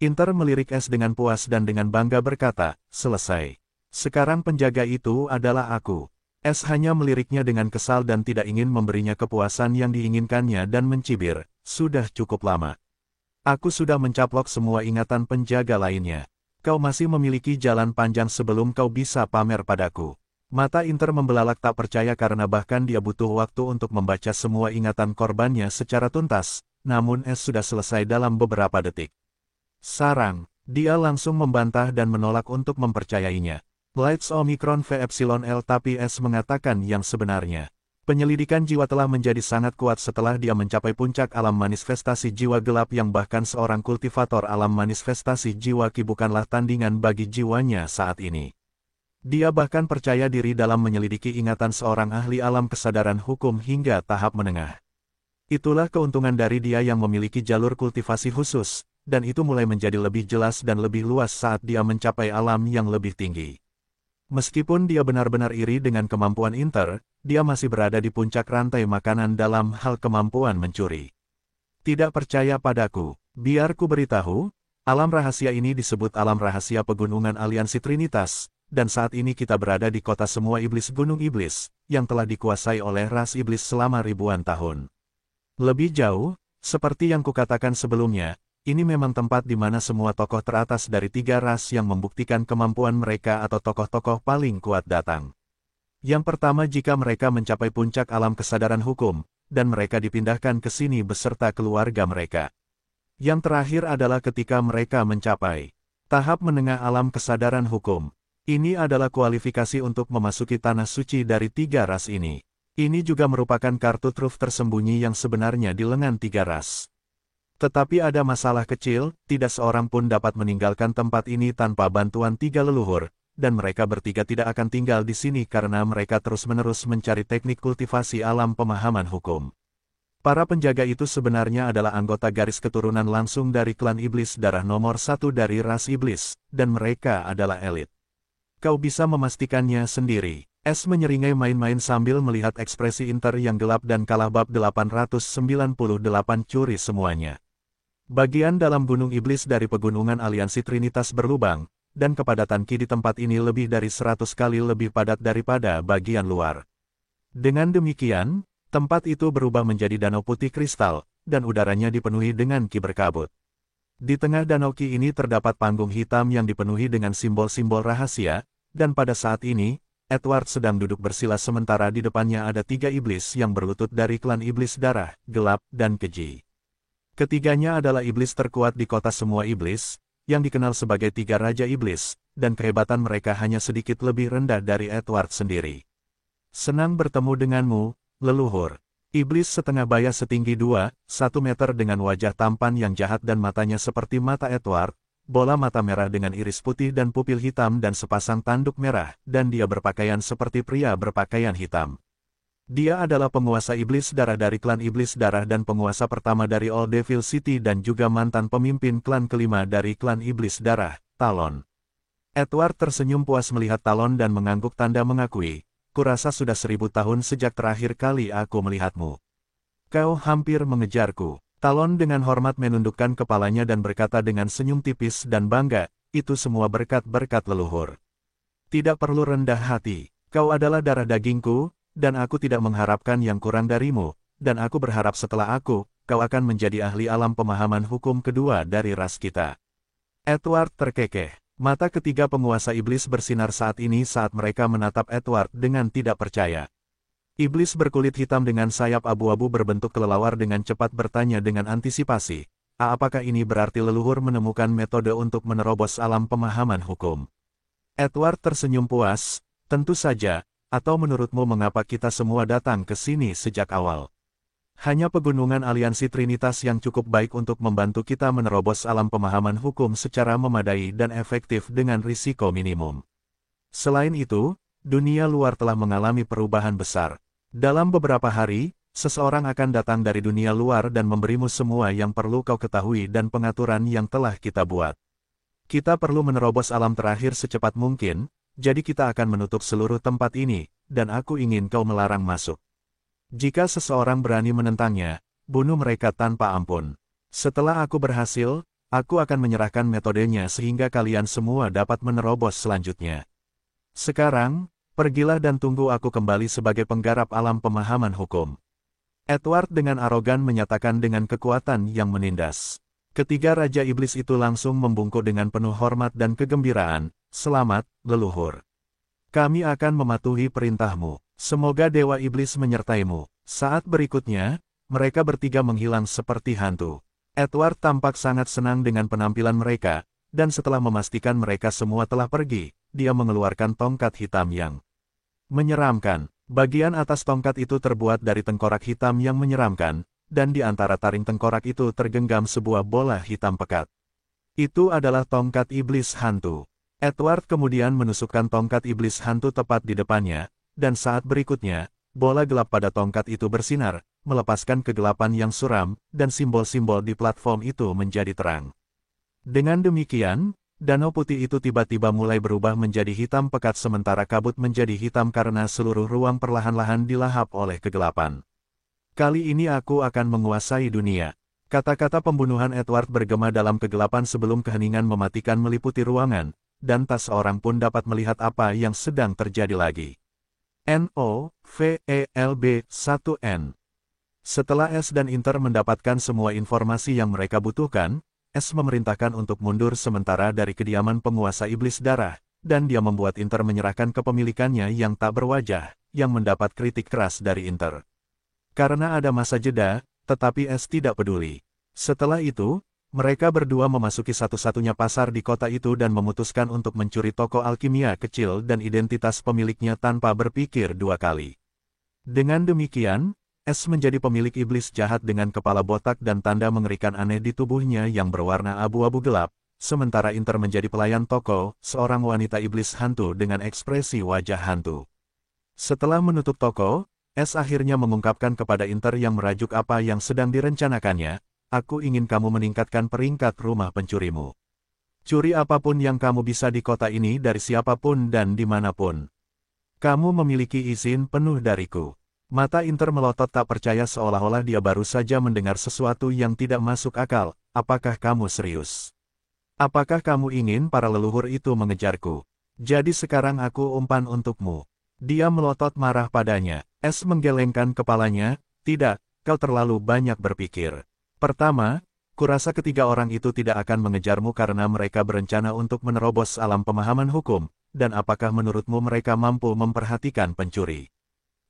Inter melirik S dengan puas dan dengan bangga berkata, selesai. Sekarang penjaga itu adalah aku. S hanya meliriknya dengan kesal dan tidak ingin memberinya kepuasan yang diinginkannya dan mencibir, sudah cukup lama. Aku sudah mencaplok semua ingatan penjaga lainnya. Kau masih memiliki jalan panjang sebelum kau bisa pamer padaku. Mata Inter membelalak tak percaya karena bahkan dia butuh waktu untuk membaca semua ingatan korbannya secara tuntas, namun S sudah selesai dalam beberapa detik. Sarang, dia langsung membantah dan menolak untuk mempercayainya. Lights Omicron V Epsilon L tapi S mengatakan yang sebenarnya. Penyelidikan jiwa telah menjadi sangat kuat setelah dia mencapai puncak alam manifestasi jiwa gelap yang bahkan seorang kultivator alam manifestasi jiwa Ki bukanlah tandingan bagi jiwanya saat ini. Dia bahkan percaya diri dalam menyelidiki ingatan seorang ahli alam kesadaran hukum hingga tahap menengah. Itulah keuntungan dari dia yang memiliki jalur kultivasi khusus, dan itu mulai menjadi lebih jelas dan lebih luas saat dia mencapai alam yang lebih tinggi. Meskipun dia benar-benar iri dengan kemampuan Inter, dia masih berada di puncak rantai makanan dalam hal kemampuan mencuri. Tidak percaya padaku? Biar ku beritahu, alam rahasia ini disebut alam rahasia pegunungan aliansi Trinitas, dan saat ini kita berada di kota semua iblis Gunung Iblis, yang telah dikuasai oleh ras iblis selama ribuan tahun. Lebih jauh, seperti yang kukatakan sebelumnya, ini memang tempat di mana semua tokoh teratas dari 3 ras yang membuktikan kemampuan mereka atau tokoh-tokoh paling kuat datang. Yang pertama jika mereka mencapai puncak alam kesadaran hukum, dan mereka dipindahkan ke sini beserta keluarga mereka. Yang terakhir adalah ketika mereka mencapai tahap menengah alam kesadaran hukum. Ini adalah kualifikasi untuk memasuki tanah suci dari 3 ras ini. Ini juga merupakan kartu truf tersembunyi yang sebenarnya di lengan 3 ras. Tetapi ada masalah kecil, tidak seorang pun dapat meninggalkan tempat ini tanpa bantuan 3 leluhur, dan mereka bertiga tidak akan tinggal di sini karena mereka terus-menerus mencari teknik kultivasi alam pemahaman hukum. Para penjaga itu sebenarnya adalah anggota garis keturunan langsung dari klan iblis darah nomor 1 dari ras iblis, dan mereka adalah elit. Kau bisa memastikannya sendiri. S menyeringai main-main sambil melihat ekspresi Inter yang gelap dan kalah. Bab 898 curi semuanya. Bagian dalam Gunung Iblis dari pegunungan aliansi Trinitas berlubang, dan kepadatan Ki di tempat ini lebih dari 100 kali lebih padat daripada bagian luar. Dengan demikian, tempat itu berubah menjadi danau putih kristal, dan udaranya dipenuhi dengan Ki berkabut. Di tengah danau Ki ini terdapat panggung hitam yang dipenuhi dengan simbol-simbol rahasia, dan pada saat ini, Edward sedang duduk bersila sementara di depannya ada 3 iblis yang berlutut dari klan iblis darah, gelap, dan keji. Ketiganya adalah iblis terkuat di kota semua iblis, yang dikenal sebagai 3 raja iblis, dan kehebatan mereka hanya sedikit lebih rendah dari Edward sendiri. Senang bertemu denganmu, leluhur. Iblis setengah baya setinggi 1 meter dengan wajah tampan yang jahat dan matanya seperti mata Edward, bola mata merah dengan iris putih dan pupil hitam dan sepasang tanduk merah, dan dia berpakaian seperti pria berpakaian hitam. Dia adalah penguasa iblis darah dari klan iblis darah dan penguasa pertama dari Old Devil City dan juga mantan pemimpin klan kelima dari klan iblis darah, Talon. Edward tersenyum puas melihat Talon dan mengangguk tanda mengakui, kurasa sudah 1000 tahun sejak terakhir kali aku melihatmu. Kau hampir mengejarku. Talon dengan hormat menundukkan kepalanya dan berkata dengan senyum tipis dan bangga, itu semua berkat-berkat leluhur. Tidak perlu rendah hati, kau adalah darah dagingku, dan aku tidak mengharapkan yang kurang darimu, dan aku berharap setelah kau akan menjadi ahli alam pemahaman hukum kedua dari ras kita. Edward terkekeh. Mata ketiga penguasa iblis bersinar saat ini saat mereka menatap Edward dengan tidak percaya. Iblis berkulit hitam dengan sayap abu-abu berbentuk kelelawar dengan cepat bertanya dengan antisipasi, apakah ini berarti leluhur menemukan metode untuk menerobos alam pemahaman hukum? Edward tersenyum puas, tentu saja. Atau menurutmu mengapa kita semua datang ke sini sejak awal? Hanya pegunungan aliansi Trinitas yang cukup baik untuk membantu kita menerobos alam pemahaman hukum secara memadai dan efektif dengan risiko minimum. Selain itu, dunia luar telah mengalami perubahan besar. Dalam beberapa hari, seseorang akan datang dari dunia luar dan memberimu semua yang perlu kau ketahui dan pengaturan yang telah kita buat. Kita perlu menerobos alam terakhir secepat mungkin, jadi kita akan menutup seluruh tempat ini, dan aku ingin kau melarang masuk. Jika seseorang berani menentangnya, bunuh mereka tanpa ampun. Setelah aku berhasil, aku akan menyerahkan metodenya sehingga kalian semua dapat menerobos selanjutnya. Sekarang, pergilah dan tunggu aku kembali sebagai penggarap alam pemahaman hukum. Edward dengan arogan menyatakan dengan kekuatan yang menindas. Ketiga raja iblis itu langsung membungkuk dengan penuh hormat dan kegembiraan. Selamat, leluhur. Kami akan mematuhi perintahmu. Semoga dewa iblis menyertaimu. Saat berikutnya, mereka bertiga menghilang seperti hantu. Edward tampak sangat senang dengan penampilan mereka, dan setelah memastikan mereka semua telah pergi, dia mengeluarkan tongkat hitam yang menyeramkan. Bagian atas tongkat itu terbuat dari tengkorak hitam yang menyeramkan, dan di antara taring tengkorak itu tergenggam sebuah bola hitam pekat. Itu adalah tongkat iblis hantu. Edward kemudian menusukkan tongkat iblis hantu tepat di depannya, dan saat berikutnya, bola gelap pada tongkat itu bersinar, melepaskan kegelapan yang suram, dan simbol-simbol di platform itu menjadi terang. Dengan demikian, danau putih itu tiba-tiba mulai berubah menjadi hitam pekat sementara kabut menjadi hitam karena seluruh ruang perlahan-lahan dilahap oleh kegelapan. Kali ini aku akan menguasai dunia. Kata-kata pembunuhan Edward bergema dalam kegelapan sebelum keheningan mematikan meliputi ruangan, dan tak seorang pun dapat melihat apa yang sedang terjadi lagi. NOVELB1N. Setelah S dan Inter mendapatkan semua informasi yang mereka butuhkan, S memerintahkan untuk mundur sementara dari kediaman penguasa iblis darah, dan dia membuat Inter menyerahkan kepemilikannya yang tak berwajah, yang mendapat kritik keras dari Inter. Karena ada masa jeda, tetapi S tidak peduli. Setelah itu, mereka berdua memasuki satu-satunya pasar di kota itu dan memutuskan untuk mencuri toko alkimia kecil dan identitas pemiliknya tanpa berpikir dua kali. Dengan demikian, S menjadi pemilik iblis jahat dengan kepala botak dan tanda mengerikan aneh di tubuhnya yang berwarna abu-abu gelap, sementara Inter menjadi pelayan toko, seorang wanita iblis hantu dengan ekspresi wajah hantu. Setelah menutup toko, S akhirnya mengungkapkan kepada Inter yang merajuk apa yang sedang direncanakannya, aku ingin kamu meningkatkan peringkat rumah pencurimu. Curi apapun yang kamu bisa di kota ini dari siapapun dan dimanapun. Kamu memiliki izin penuh dariku. Mata Inter melotot tak percaya seolah-olah dia baru saja mendengar sesuatu yang tidak masuk akal. Apakah kamu serius? Apakah kamu ingin para leluhur itu mengejarku? Jadi sekarang aku umpan untukmu. Dia melotot marah padanya. S menggelengkan kepalanya, tidak, kau terlalu banyak berpikir. Pertama, kurasa ketiga orang itu tidak akan mengejarmu karena mereka berencana untuk menerobos alam pemahaman hukum, dan apakah menurutmu mereka mampu memperhatikan pencuri?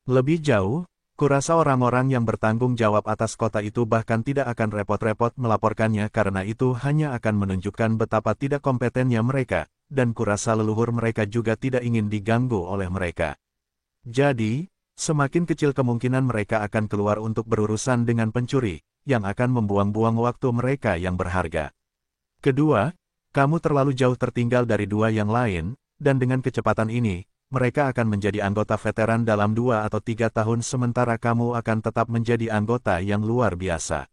Lebih jauh, kurasa orang-orang yang bertanggung jawab atas kota itu bahkan tidak akan repot-repot melaporkannya karena itu hanya akan menunjukkan betapa tidak kompetennya mereka, dan kurasa leluhur mereka juga tidak ingin diganggu oleh mereka. Jadi, semakin kecil kemungkinan mereka akan keluar untuk berurusan dengan pencuri, yang akan membuang-buang waktu mereka yang berharga. Kedua, kamu terlalu jauh tertinggal dari dua yang lain, dan dengan kecepatan ini, mereka akan menjadi anggota veteran dalam 2 atau 3 tahun sementara kamu akan tetap menjadi anggota yang luar biasa.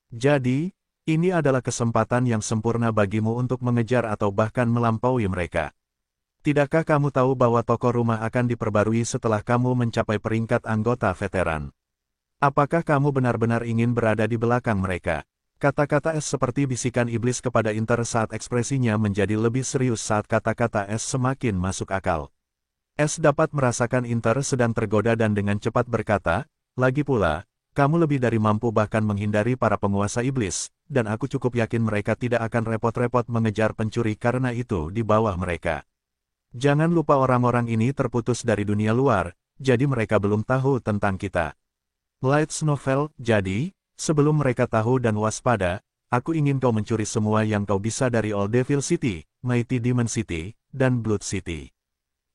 Jadi, ini adalah kesempatan yang sempurna bagimu untuk mengejar atau bahkan melampaui mereka. Tidakkah kamu tahu bahwa toko rumah akan diperbarui setelah kamu mencapai peringkat anggota veteran? Apakah kamu benar-benar ingin berada di belakang mereka? Kata-kata S seperti bisikan iblis kepada Inter saat ekspresinya menjadi lebih serius saat kata-kata S semakin masuk akal. S dapat merasakan Inter sedang tergoda dan dengan cepat berkata, lagi pula, kamu lebih dari mampu bahkan menghindari para penguasa iblis, dan aku cukup yakin mereka tidak akan repot-repot mengejar pencuri karena itu di bawah mereka. Jangan lupa orang-orang ini terputus dari dunia luar, jadi mereka belum tahu tentang kita. Lights Novel, jadi, sebelum mereka tahu dan waspada, aku ingin kau mencuri semua yang kau bisa dari Old Devil City, Mighty Demon City, dan Blood City.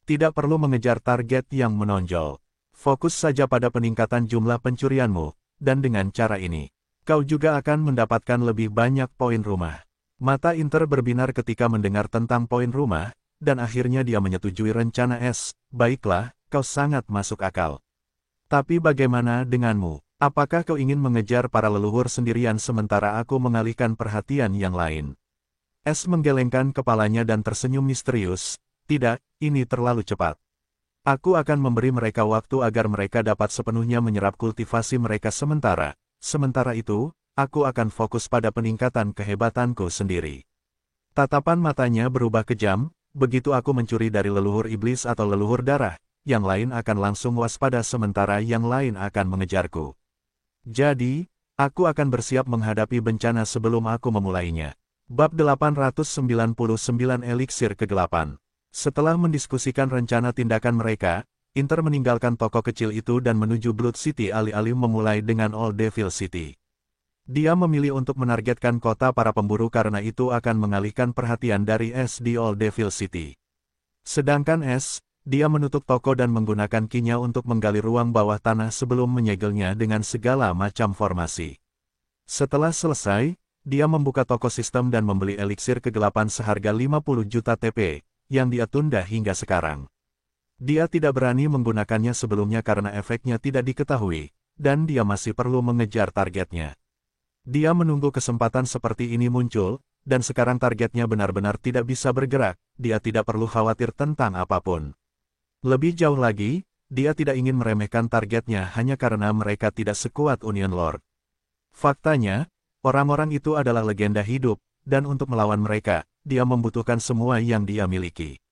Tidak perlu mengejar target yang menonjol. Fokus saja pada peningkatan jumlah pencurianmu, dan dengan cara ini, kau juga akan mendapatkan lebih banyak poin rumah. Mata Inter berbinar ketika mendengar tentang poin rumah, dan akhirnya dia menyetujui rencana S. Baiklah, kau sangat masuk akal. Tapi bagaimana denganmu? Apakah kau ingin mengejar para leluhur sendirian sementara aku mengalihkan perhatian yang lain? S menggelengkan kepalanya dan tersenyum misterius. Tidak, ini terlalu cepat. Aku akan memberi mereka waktu agar mereka dapat sepenuhnya menyerap kultivasi mereka sementara. Sementara itu, aku akan fokus pada peningkatan kehebatanku sendiri. Tatapan matanya berubah kejam, begitu aku mencuri dari leluhur iblis atau leluhur darah, yang lain akan langsung waspada sementara yang lain akan mengejarku. Jadi, aku akan bersiap menghadapi bencana sebelum aku memulainya. Bab 899 Eliksir Kegelapan. Setelah mendiskusikan rencana tindakan mereka, Inter meninggalkan toko kecil itu dan menuju Blood City alih-alih memulai dengan Old Devil City. Dia memilih untuk menargetkan kota para pemburu karena itu akan mengalihkan perhatian dari S di Old Devil City. Sedangkan S, dia menutup toko dan menggunakan kinya untuk menggali ruang bawah tanah sebelum menyegelnya dengan segala macam formasi. Setelah selesai, dia membuka toko sistem dan membeli eliksir kegelapan seharga 50 juta TP, yang dia tunda hingga sekarang. Dia tidak berani menggunakannya sebelumnya karena efeknya tidak diketahui, dan dia masih perlu mengejar targetnya. Dia menunggu kesempatan seperti ini muncul, dan sekarang targetnya benar-benar tidak bisa bergerak, dia tidak perlu khawatir tentang apapun. Lebih jauh lagi, dia tidak ingin meremehkan targetnya hanya karena mereka tidak sekuat Union Lord. Faktanya, orang-orang itu adalah legenda hidup, dan untuk melawan mereka, dia membutuhkan semua yang dia miliki.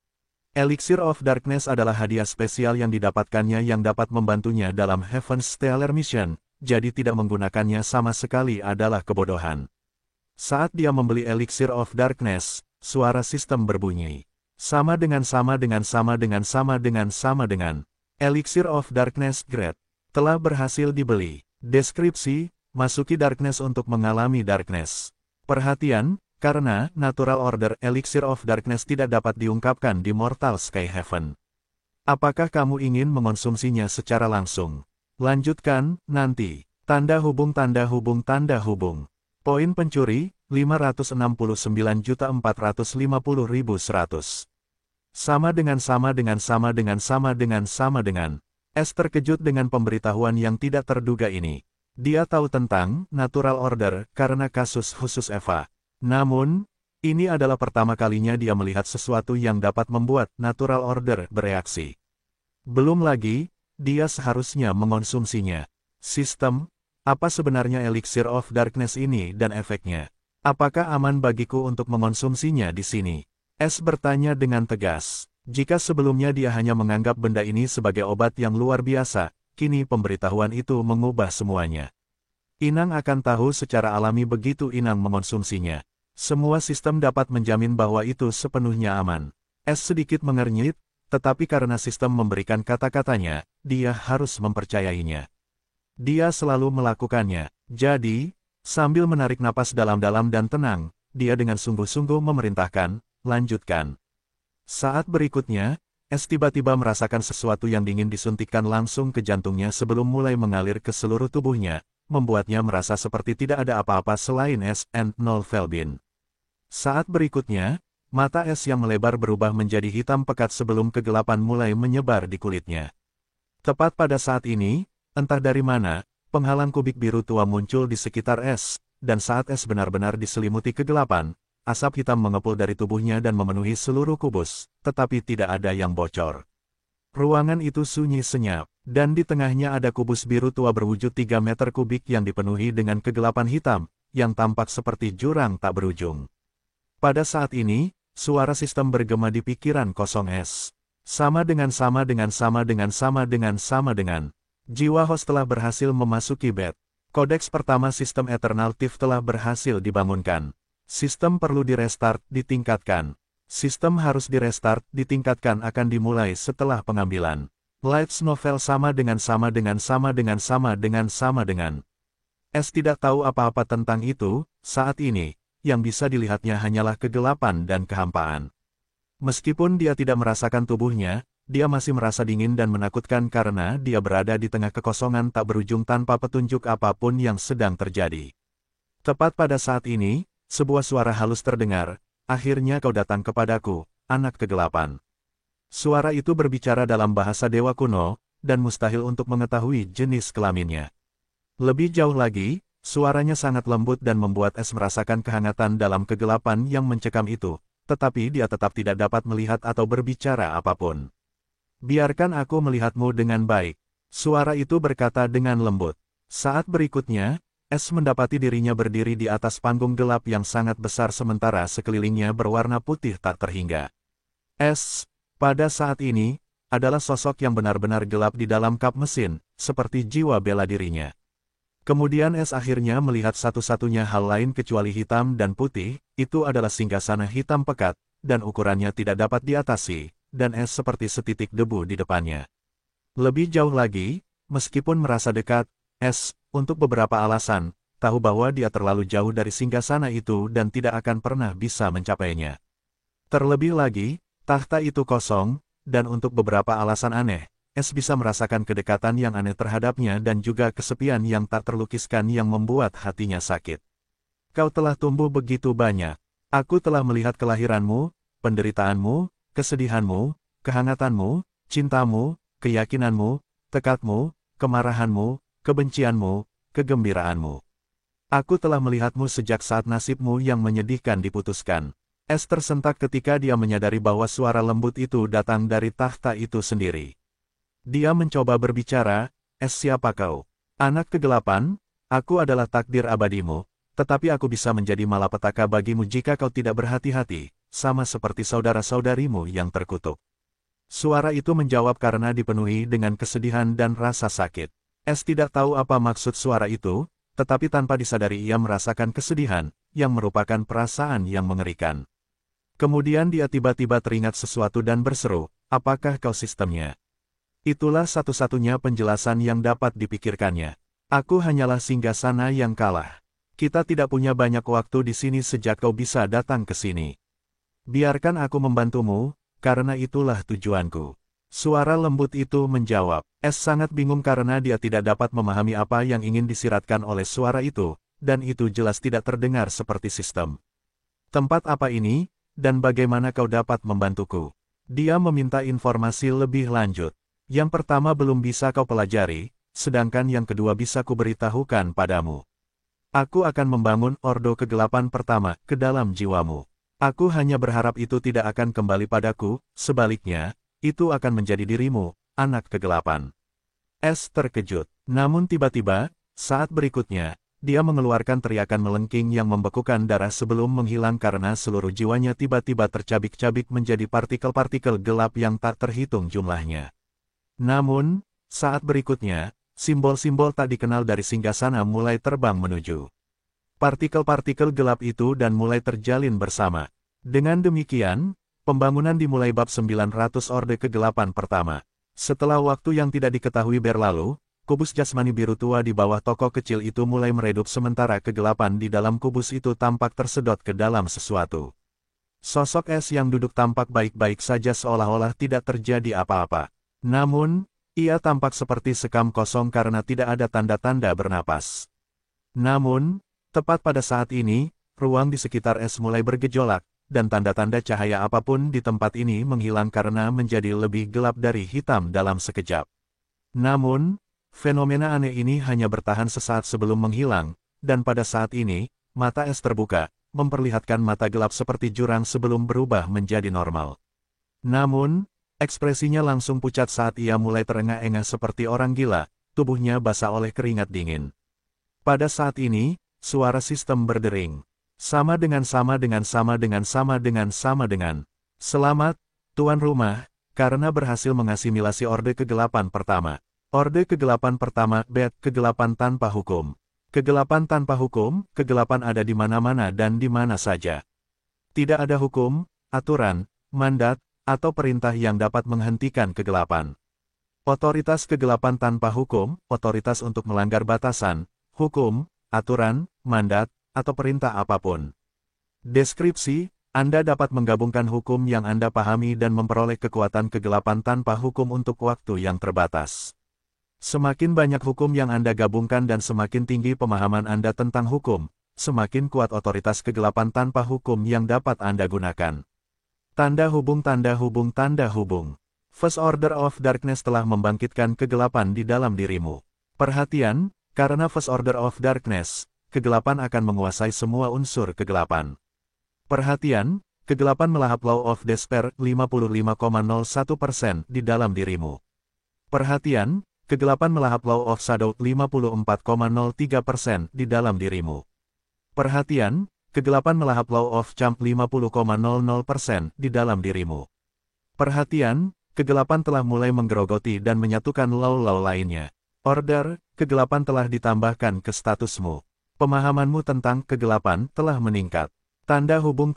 Elixir of Darkness adalah hadiah spesial yang didapatkannya yang dapat membantunya dalam Heaven's Stellar Mission, jadi tidak menggunakannya sama sekali adalah kebodohan. Saat dia membeli Elixir of Darkness, suara sistem berbunyi. Sama dengan. Elixir of Darkness Grade telah berhasil dibeli. Deskripsi, masuki Darkness untuk mengalami Darkness. Perhatian, karena Natural Order Elixir of Darkness tidak dapat diungkapkan di Mortal Sky Heaven. Apakah kamu ingin mengonsumsinya secara langsung? Lanjutkan, nanti. Tanda hubung. Poin pencuri, 569.450.100. Sama dengan. S terkejut dengan pemberitahuan yang tidak terduga ini. Dia tahu tentang Natural Order karena kasus khusus Eva. Namun, ini adalah pertama kalinya dia melihat sesuatu yang dapat membuat Natural Order bereaksi. Belum lagi, dia seharusnya mengonsumsinya. Sistem, apa sebenarnya Elixir of Darkness ini dan efeknya? Apakah aman bagiku untuk mengonsumsinya di sini? S bertanya dengan tegas. Jika sebelumnya dia hanya menganggap benda ini sebagai obat yang luar biasa, kini pemberitahuan itu mengubah semuanya. Inang akan tahu secara alami begitu Inang mengonsumsinya. Semua sistem dapat menjamin bahwa itu sepenuhnya aman. S sedikit mengernyit, tetapi karena sistem memberikan kata-katanya, dia harus mempercayainya. Dia selalu melakukannya. Jadi, sambil menarik napas dalam-dalam dan tenang, dia dengan sungguh-sungguh memerintahkan, lanjutkan. Saat berikutnya, S tiba-tiba merasakan sesuatu yang dingin disuntikkan langsung ke jantungnya sebelum mulai mengalir ke seluruh tubuhnya, membuatnya merasa seperti tidak ada apa-apa selain S&0 Velbin. Saat berikutnya, mata S yang melebar berubah menjadi hitam pekat sebelum kegelapan mulai menyebar di kulitnya. Tepat pada saat ini, entah dari mana, penghalang kubik biru tua muncul di sekitar S, dan saat S benar-benar diselimuti kegelapan, asap hitam mengepul dari tubuhnya dan memenuhi seluruh kubus, tetapi tidak ada yang bocor. Ruangan itu sunyi senyap, dan di tengahnya ada kubus biru tua berwujud 3 meter kubik yang dipenuhi dengan kegelapan hitam, yang tampak seperti jurang tak berujung. Pada saat ini, suara sistem bergema di pikiran kosong S. Sama dengan. Jiwa host telah berhasil memasuki bed. Kodeks pertama sistem Eternal Thief telah berhasil dibangunkan. Sistem perlu direstart, ditingkatkan. Sistem harus direstart, ditingkatkan akan dimulai setelah pengambilan. Lights novel sama dengan. S tidak tahu apa-apa tentang itu, saat ini, yang bisa dilihatnya hanyalah kegelapan dan kehampaan. Meskipun dia tidak merasakan tubuhnya, dia masih merasa dingin dan menakutkan karena dia berada di tengah kekosongan tak berujung tanpa petunjuk apapun yang sedang terjadi. Tepat pada saat ini, sebuah suara halus terdengar, akhirnya kau datang kepadaku, anak kegelapan. Suara itu berbicara dalam bahasa dewa kuno, dan mustahil untuk mengetahui jenis kelaminnya. Lebih jauh lagi, suaranya sangat lembut dan membuat S merasakan kehangatan dalam kegelapan yang mencekam itu, tetapi dia tetap tidak dapat melihat atau berbicara apapun. Biarkan aku melihatmu dengan baik, suara itu berkata dengan lembut. Saat berikutnya, S mendapati dirinya berdiri di atas panggung gelap yang sangat besar sementara sekelilingnya berwarna putih tak terhingga. S, pada saat ini, adalah sosok yang benar-benar gelap di dalam kap mesin, seperti jiwa bela dirinya. Kemudian S akhirnya melihat satu-satunya hal lain kecuali hitam dan putih, itu adalah singgasana hitam pekat, dan ukurannya tidak dapat diatasi, dan S seperti setitik debu di depannya. Lebih jauh lagi, meskipun merasa dekat, S, untuk beberapa alasan, tahu bahwa dia terlalu jauh dari singgasana itu dan tidak akan pernah bisa mencapainya. Terlebih lagi, takhta itu kosong, dan untuk beberapa alasan aneh, Es bisa merasakan kedekatan yang aneh terhadapnya dan juga kesepian yang tak terlukiskan yang membuat hatinya sakit. Kau telah tumbuh begitu banyak. Aku telah melihat kelahiranmu, penderitaanmu, kesedihanmu, kehangatanmu, cintamu, keyakinanmu, tekadmu, kemarahanmu, kebencianmu, kegembiraanmu. Aku telah melihatmu sejak saat nasibmu yang menyedihkan diputuskan. Es tersentak ketika dia menyadari bahwa suara lembut itu datang dari takhta itu sendiri. Dia mencoba berbicara, Es, siapa kau? Anak kegelapan, aku adalah takdir abadimu, tetapi aku bisa menjadi malapetaka bagimu jika kau tidak berhati-hati, sama seperti saudara-saudarimu yang terkutuk. Suara itu menjawab karena dipenuhi dengan kesedihan dan rasa sakit. Es tidak tahu apa maksud suara itu, tetapi tanpa disadari ia merasakan kesedihan, yang merupakan perasaan yang mengerikan. Kemudian dia tiba-tiba teringat sesuatu dan berseru, apakah kau sistemnya? Itulah satu-satunya penjelasan yang dapat dipikirkannya. Aku hanyalah singgasana yang kalah. Kita tidak punya banyak waktu di sini sejak kau bisa datang ke sini. Biarkan aku membantumu, karena itulah tujuanku. Suara lembut itu menjawab. Es sangat bingung karena dia tidak dapat memahami apa yang ingin disiratkan oleh suara itu, dan itu jelas tidak terdengar seperti sistem. Tempat apa ini, dan bagaimana kau dapat membantuku? Dia meminta informasi lebih lanjut. Yang pertama belum bisa kau pelajari, sedangkan yang kedua bisa kuberitahukan padamu. Aku akan membangun ordo kegelapan pertama ke dalam jiwamu. Aku hanya berharap itu tidak akan kembali padaku, sebaliknya, itu akan menjadi dirimu, anak kegelapan. Es terkejut, namun tiba-tiba, saat berikutnya, dia mengeluarkan teriakan melengking yang membekukan darah sebelum menghilang karena seluruh jiwanya tiba-tiba tercabik-cabik menjadi partikel-partikel gelap yang tak terhitung jumlahnya. Namun, saat berikutnya, simbol-simbol tak dikenal dari singgasana mulai terbang menuju partikel-partikel gelap itu dan mulai terjalin bersama. Dengan demikian, pembangunan dimulai bab 900 Orde Kegelapan pertama. Setelah waktu yang tidak diketahui berlalu, kubus jasmani biru tua di bawah tokoh kecil itu mulai meredup sementara kegelapan di dalam kubus itu tampak tersedot ke dalam sesuatu. Sosok Es yang duduk tampak baik-baik saja seolah-olah tidak terjadi apa-apa. Namun, ia tampak seperti sekam kosong karena tidak ada tanda-tanda bernapas. Namun, tepat pada saat ini, ruang di sekitar Es mulai bergejolak, dan tanda-tanda cahaya apapun di tempat ini menghilang karena menjadi lebih gelap dari hitam dalam sekejap. Namun, fenomena aneh ini hanya bertahan sesaat sebelum menghilang, dan pada saat ini, mata Es terbuka, memperlihatkan mata gelap seperti jurang sebelum berubah menjadi normal. Namun, ekspresinya langsung pucat saat ia mulai terengah-engah seperti orang gila, tubuhnya basah oleh keringat dingin. Pada saat ini, suara sistem berdering. Sama dengan. Selamat, tuan rumah, karena berhasil mengasimilasi Orde Kegelapan pertama. Orde Kegelapan pertama, kegelapan tanpa hukum. Kegelapan tanpa hukum, kegelapan ada di mana-mana dan di mana saja. Tidak ada hukum, aturan, mandat, atau perintah yang dapat menghentikan kegelapan. Otoritas kegelapan tanpa hukum, otoritas untuk melanggar batasan, hukum, aturan, mandat, atau perintah apapun. Deskripsi, Anda dapat menggabungkan hukum yang Anda pahami dan memperoleh kekuatan kegelapan tanpa hukum untuk waktu yang terbatas. Semakin banyak hukum yang Anda gabungkan dan semakin tinggi pemahaman Anda tentang hukum, semakin kuat otoritas kegelapan tanpa hukum yang dapat Anda gunakan. Tanda hubung. First Order of Darkness telah membangkitkan kegelapan di dalam dirimu. Perhatian, karena First Order of Darkness, kegelapan akan menguasai semua unsur kegelapan. Perhatian, kegelapan melahap Law of Despair 55,01% di dalam dirimu. Perhatian, kegelapan melahap Law of Shadow 54,03% di dalam dirimu. Perhatian, kegelapan melahap Law of Charm 50,00% di dalam dirimu. Perhatian, kegelapan telah mulai menggerogoti dan menyatukan law-law lainnya. Order, kegelapan telah ditambahkan ke statusmu. Pemahamanmu tentang kegelapan telah meningkat. Tanda hubung.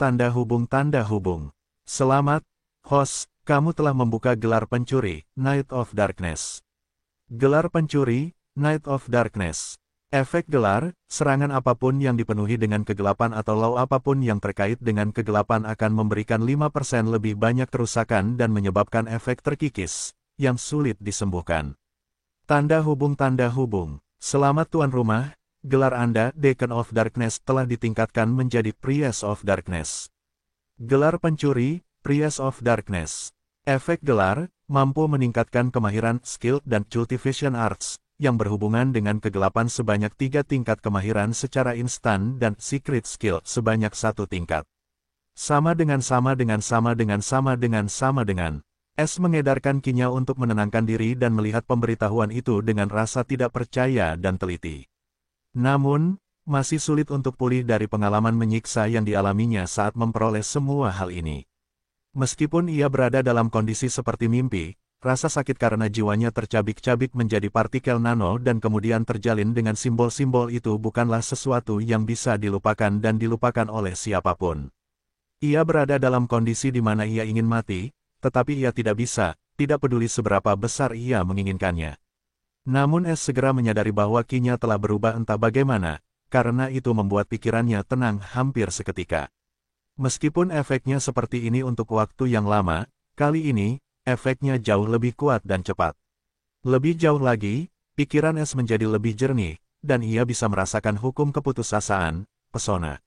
Selamat, host, kamu telah membuka gelar pencuri, Knight of Darkness. Gelar pencuri, Knight of Darkness. Efek gelar, serangan apapun yang dipenuhi dengan kegelapan atau law apapun yang terkait dengan kegelapan akan memberikan 5% lebih banyak kerusakan dan menyebabkan efek terkikis, yang sulit disembuhkan. Tanda hubung. Selamat tuan rumah, gelar Anda, Deacon of Darkness telah ditingkatkan menjadi Priest of Darkness. Gelar pencuri, Priest of Darkness. Efek gelar, mampu meningkatkan kemahiran, skill, dan cultivation arts, yang berhubungan dengan kegelapan sebanyak 3 tingkat kemahiran secara instan dan secret skill sebanyak 1 tingkat. Sama dengan. S mengedarkan kinya untuk menenangkan diri dan melihat pemberitahuan itu dengan rasa tidak percaya dan teliti. Namun, masih sulit untuk pulih dari pengalaman menyiksa yang dialaminya saat memperoleh semua hal ini. Meskipun ia berada dalam kondisi seperti mimpi, rasa sakit karena jiwanya tercabik-cabik menjadi partikel nano dan kemudian terjalin dengan simbol-simbol itu bukanlah sesuatu yang bisa dilupakan dan dilupakan oleh siapapun. Ia berada dalam kondisi di mana ia ingin mati, tetapi ia tidak bisa, tidak peduli seberapa besar ia menginginkannya. Namun S segera menyadari bahwa kinya telah berubah entah bagaimana, karena itu membuat pikirannya tenang hampir seketika. Meskipun efeknya seperti ini untuk waktu yang lama, kali ini, efeknya jauh lebih kuat dan cepat. Lebih jauh lagi, pikiran S menjadi lebih jernih, dan ia bisa merasakan hukum keputusasaan, pesona,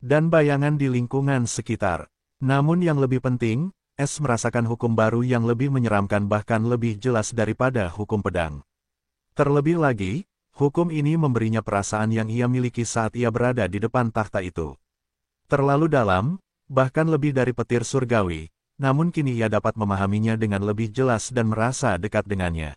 dan bayangan di lingkungan sekitar. Namun yang lebih penting, S merasakan hukum baru yang lebih menyeramkan bahkan lebih jelas daripada hukum pedang. Terlebih lagi, hukum ini memberinya perasaan yang ia miliki saat ia berada di depan takhta itu. Terlalu dalam, bahkan lebih dari petir surgawi, namun kini ia dapat memahaminya dengan lebih jelas dan merasa dekat dengannya.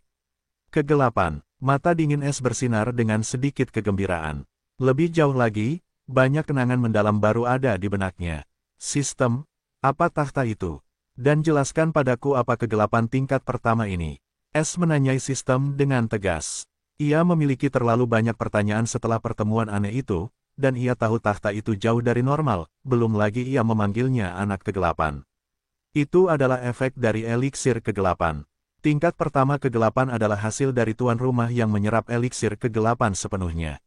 Kegelapan, mata dingin S bersinar dengan sedikit kegembiraan. Lebih jauh lagi, banyak kenangan mendalam baru ada di benaknya. Sistem, apa takhta itu? Dan jelaskan padaku apa kegelapan tingkat pertama ini. S menanyai sistem dengan tegas. Ia memiliki terlalu banyak pertanyaan setelah pertemuan aneh itu, dan ia tahu takhta itu jauh dari normal, belum lagi ia memanggilnya anak kegelapan. Itu adalah efek dari eliksir kegelapan. Tingkat pertama kegelapan adalah hasil dari tuan rumah yang menyerap eliksir kegelapan sepenuhnya.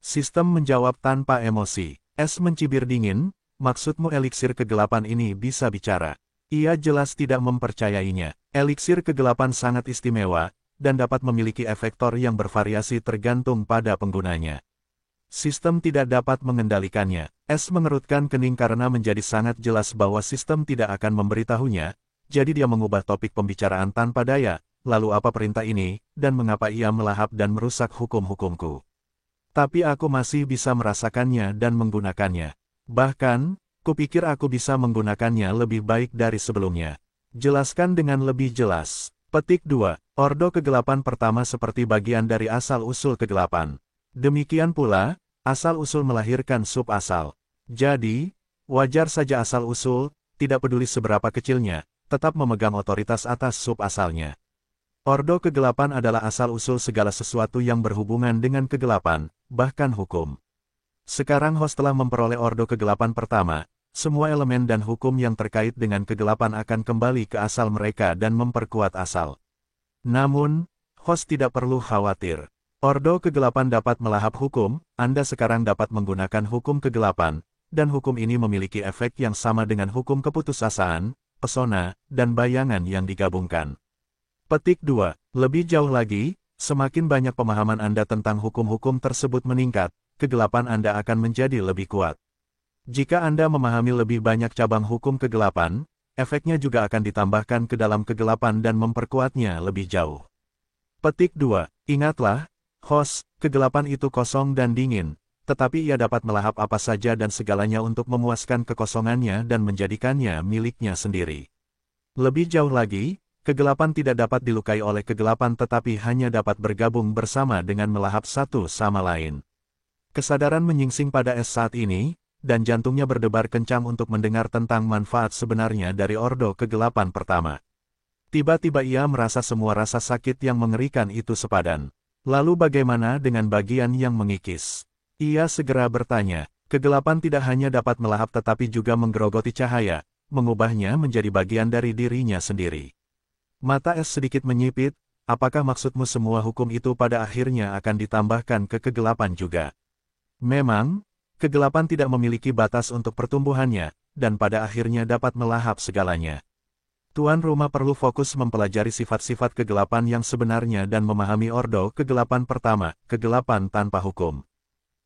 Sistem menjawab tanpa emosi. S mencibir dingin, maksudmu eliksir kegelapan ini bisa bicara? Ia jelas tidak mempercayainya. Eliksir kegelapan sangat istimewa, dan dapat memiliki efektor yang bervariasi tergantung pada penggunanya. Sistem tidak dapat mengendalikannya. S mengerutkan kening karena menjadi sangat jelas bahwa sistem tidak akan memberitahunya, jadi dia mengubah topik pembicaraan tanpa daya. Lalu apa perintah ini, dan mengapa ia melahap dan merusak hukum-hukumku? Tapi aku masih bisa merasakannya dan menggunakannya. Bahkan, kupikir aku bisa menggunakannya lebih baik dari sebelumnya. Jelaskan dengan lebih jelas. Petik 2. Ordo kegelapan pertama seperti bagian dari asal-usul kegelapan. Demikian pula, asal-usul melahirkan sub-asal. Jadi, wajar saja asal-usul, tidak peduli seberapa kecilnya, tetap memegang otoritas atas sub-asalnya. Ordo kegelapan adalah asal-usul segala sesuatu yang berhubungan dengan kegelapan, bahkan hukum. Sekarang host telah memperoleh ordo kegelapan pertama. Semua elemen dan hukum yang terkait dengan kegelapan akan kembali ke asal mereka dan memperkuat asal. Namun, host tidak perlu khawatir. Ordo kegelapan dapat melahap hukum, Anda sekarang dapat menggunakan hukum kegelapan, dan hukum ini memiliki efek yang sama dengan hukum keputusasaan, pesona, dan bayangan yang digabungkan. Petik 2. Lebih jauh lagi, semakin banyak pemahaman Anda tentang hukum-hukum tersebut meningkat, kegelapan Anda akan menjadi lebih kuat. Jika Anda memahami lebih banyak cabang hukum kegelapan, efeknya juga akan ditambahkan ke dalam kegelapan dan memperkuatnya lebih jauh. Petik 2. Ingatlah, host, kegelapan itu kosong dan dingin, tetapi ia dapat melahap apa saja dan segalanya untuk memuaskan kekosongannya dan menjadikannya miliknya sendiri. Lebih jauh lagi, kegelapan tidak dapat dilukai oleh kegelapan tetapi hanya dapat bergabung bersama dengan melahap satu sama lain. Kesadaran menyingsing pada S saat ini, dan jantungnya berdebar kencang untuk mendengar tentang manfaat sebenarnya dari ordo kegelapan pertama. Tiba-tiba ia merasa semua rasa sakit yang mengerikan itu sepadan. Lalu bagaimana dengan bagian yang mengikis? Ia segera bertanya. Kegelapan tidak hanya dapat melahap tetapi juga menggerogoti cahaya, mengubahnya menjadi bagian dari dirinya sendiri. Mata S sedikit menyipit, apakah maksudmu semua hukum itu pada akhirnya akan ditambahkan ke kegelapan juga? Memang, kegelapan tidak memiliki batas untuk pertumbuhannya, dan pada akhirnya dapat melahap segalanya. Tuan rumah perlu fokus mempelajari sifat-sifat kegelapan yang sebenarnya dan memahami ordo kegelapan pertama, kegelapan tanpa hukum.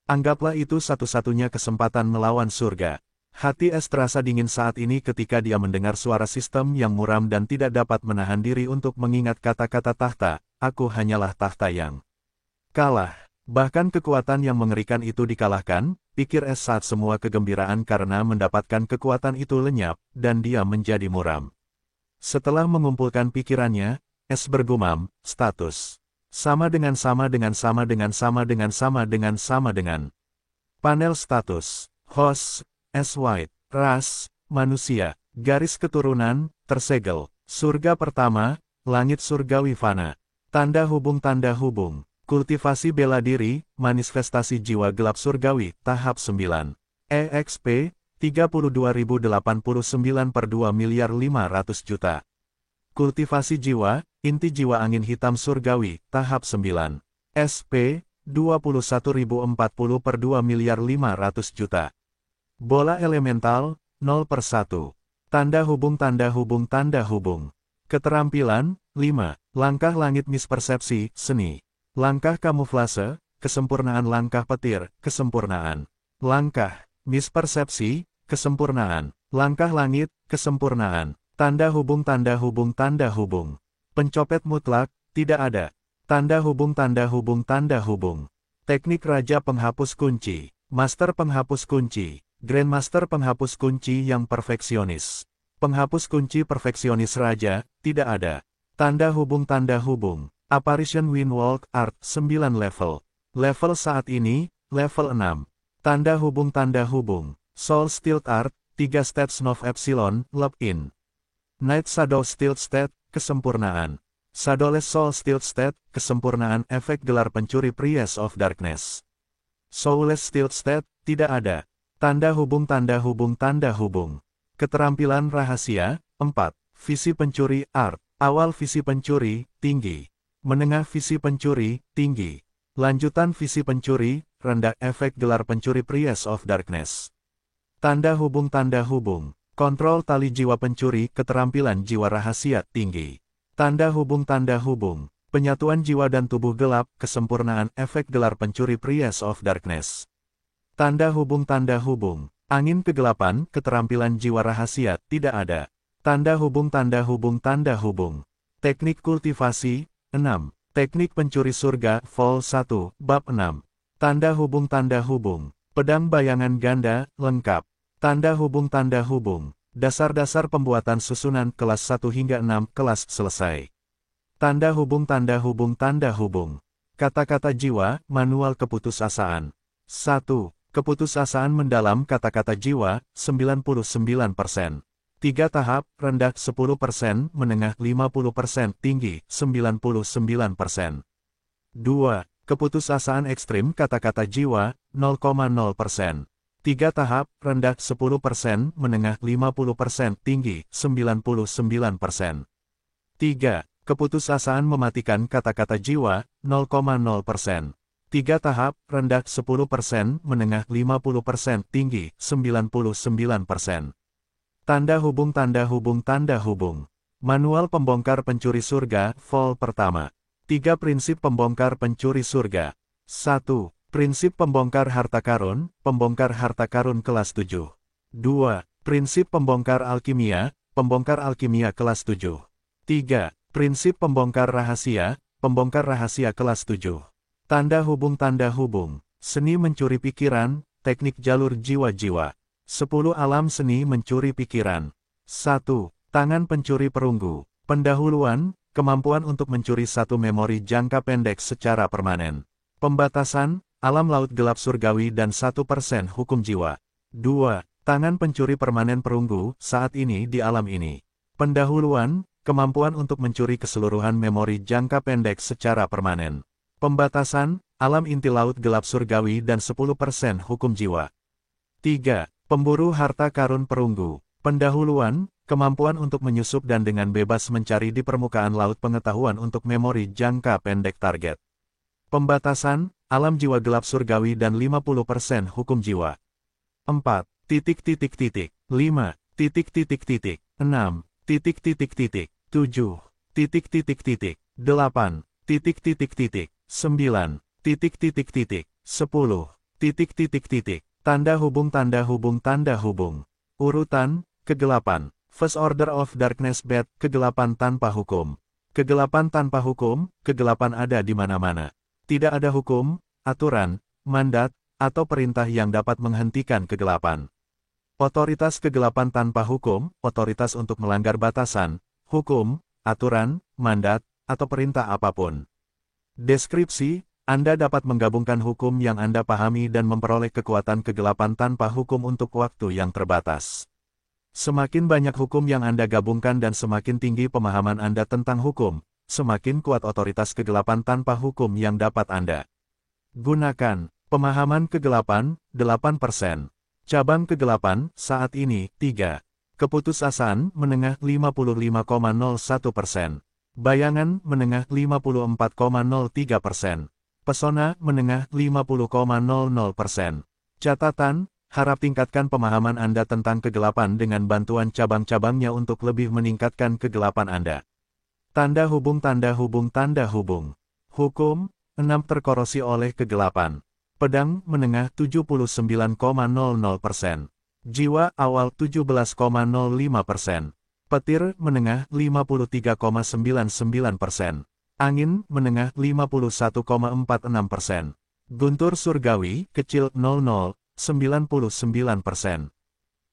Anggaplah itu satu-satunya kesempatan melawan surga. Hati Es terasa dingin saat ini ketika dia mendengar suara sistem yang muram dan tidak dapat menahan diri untuk mengingat kata-kata tahta, aku hanyalah tahta yang kalah. Bahkan kekuatan yang mengerikan itu dikalahkan, pikir Es saat semua kegembiraan karena mendapatkan kekuatan itu lenyap, dan dia menjadi muram. Setelah mengumpulkan pikirannya, Es bergumam, status. Sama dengan. Panel status. Host, S. White. Ras, manusia. Garis keturunan, tersegel. Surga pertama, langit surgawi fana. Tanda hubung. Kultivasi bela diri, manifestasi jiwa gelap surgawi, tahap 9. EXP, 32.089/2.500.000.000. Kultivasi jiwa, inti jiwa angin hitam surgawi, tahap 9. SP, 21.040/2.500.000.000. Bola elemental, 0/1. Tanda hubung. Keterampilan, 5. Langkah langit mispersepsi, seni. Langkah kamuflase, kesempurnaan. Langkah petir, kesempurnaan. Langkah mispersepsi, kesempurnaan. Langkah langit, kesempurnaan. Tanda hubung. Pencopet mutlak, tidak ada. Tanda hubung. Teknik Raja Penghapus Kunci. Master Penghapus Kunci. Grandmaster Penghapus Kunci yang perfeksionis. Penghapus kunci perfeksionis Raja, tidak ada. Tanda hubung. Apparition Windwalk Art, 9 level. Level saat ini, level 6. Tanda hubung. Soul Stilt Art, 3 stats Nov Epsilon, Log-in. Night Shadow Stilt Stat, kesempurnaan. Shadowless Soul Stilt Stat, kesempurnaan efek gelar pencuri Priest of Darkness. Soulless Stilt Stat, tidak ada. Tanda hubung. Keterampilan rahasia, 4. Visi pencuri Art. Awal visi pencuri, tinggi. Menengah visi pencuri, tinggi. Lanjutan visi pencuri, rendah efek gelar pencuri Priest of Darkness. Tanda hubung. Kontrol tali jiwa pencuri, keterampilan jiwa rahasia, tinggi. Tanda hubung. Penyatuan jiwa dan tubuh gelap, kesempurnaan efek gelar pencuri Priest of Darkness. Tanda hubung. Angin kegelapan, keterampilan jiwa rahasia, tidak ada. Tanda hubung. Teknik kultivasi, 6. Teknik pencuri surga, Vol 1, Bab 6. Tanda hubung. Pedang bayangan ganda, lengkap. Tanda hubung. Dasar-dasar pembuatan susunan kelas 1 hingga 6, kelas selesai. Tanda hubung. Kata-kata jiwa, manual keputusasaan. 1. Keputusasaan mendalam kata-kata jiwa, 99%. 3 tahap, rendah 10%, menengah 50%, tinggi 99%. 2. Keputusasaan ekstrim kata-kata jiwa, 0,0%. 3 tahap, rendah 10%, menengah 50%, tinggi 99%. 3. Keputusasaan mematikan kata-kata jiwa, 0,0%. 3 tahap, rendah 10%, menengah 50%, tinggi 99%. Tanda hubung. Manual pembongkar pencuri surga, Vol pertama. 3 prinsip pembongkar pencuri surga. 1. Prinsip pembongkar harta karun, pembongkar harta karun kelas 7. 2. Prinsip pembongkar alkimia kelas 7. 3. Prinsip pembongkar rahasia kelas 7. Tanda hubung. Seni mencuri pikiran, teknik jalur jiwa-jiwa. 10 alam seni mencuri pikiran. 1. Tangan pencuri perunggu. Pendahuluan, kemampuan untuk mencuri satu memori jangka pendek secara permanen. Pembatasan, alam laut gelap surgawi dan 1% hukum jiwa. 2. Tangan pencuri permanen perunggu, saat ini di alam ini. Pendahuluan, kemampuan untuk mencuri keseluruhan memori jangka pendek secara permanen. Pembatasan, alam inti laut gelap surgawi dan 10% hukum jiwa. 3. Pemburu harta karun perunggu. Pendahuluan, Kemampuan untuk menyusup dan dengan bebas mencari di permukaan laut, pengetahuan untuk memori jangka pendek target. Pembatasan, alam jiwa gelap surgawi dan 50% hukum jiwa. 4. 5. 6. 7. 8. 9. 10. Tanda hubung. Urutan, kegelapan. First Order of Darkness Bad, kegelapan tanpa hukum. Kegelapan tanpa hukum, kegelapan ada di mana-mana. Tidak ada hukum, aturan, mandat, atau perintah yang dapat menghentikan kegelapan. Otoritas kegelapan tanpa hukum, otoritas untuk melanggar batasan, hukum, aturan, mandat, atau perintah apapun. Deskripsi, Anda dapat menggabungkan hukum yang Anda pahami dan memperoleh kekuatan kegelapan tanpa hukum untuk waktu yang terbatas. Semakin banyak hukum yang Anda gabungkan dan semakin tinggi pemahaman Anda tentang hukum, semakin kuat otoritas kegelapan tanpa hukum yang dapat Anda gunakan. Pemahaman kegelapan, 8%. Cabang kegelapan, saat ini, 3. Keputusasaan, menengah 55,01%. Bayangan, menengah 54,03%. Pesona, menengah 50,00%. Catatan, harap tingkatkan pemahaman Anda tentang kegelapan dengan bantuan cabang-cabangnya untuk lebih meningkatkan kegelapan Anda. Tanda hubung. Hukum, 6 terkorosi oleh kegelapan. Pedang, menengah 79,00%. Jiwa, awal 17,05%. Petir, menengah 53,99%. Angin, menengah 51,46%. Guntur surgawi, kecil 99%.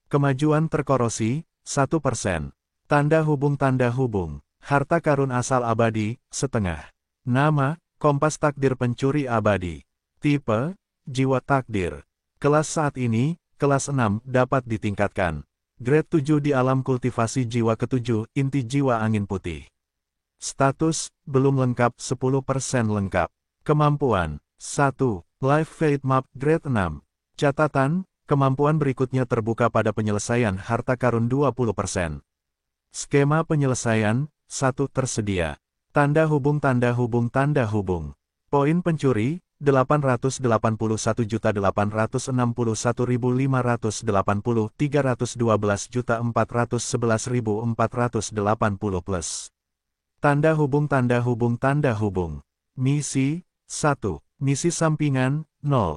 Kemajuan terkorosi, 1%. Tanda hubung. Harta karun asal abadi, setengah. Nama, Kompas Takdir Pencuri Abadi. Tipe, Jiwa Takdir. Kelas saat ini, kelas 6, dapat ditingkatkan. Grade 7 di alam kultivasi jiwa ke-7, inti jiwa angin putih. Status, belum lengkap, 10% lengkap. Kemampuan, 1. Life Fate Map, Grade 6. Catatan, kemampuan berikutnya terbuka pada penyelesaian harta karun 20%. Skema penyelesaian, 1 tersedia. Tanda hubung. Poin pencuri, 881.861.580, 312.411.480 plus. Tanda hubung. Misi, 1. Misi sampingan, 0.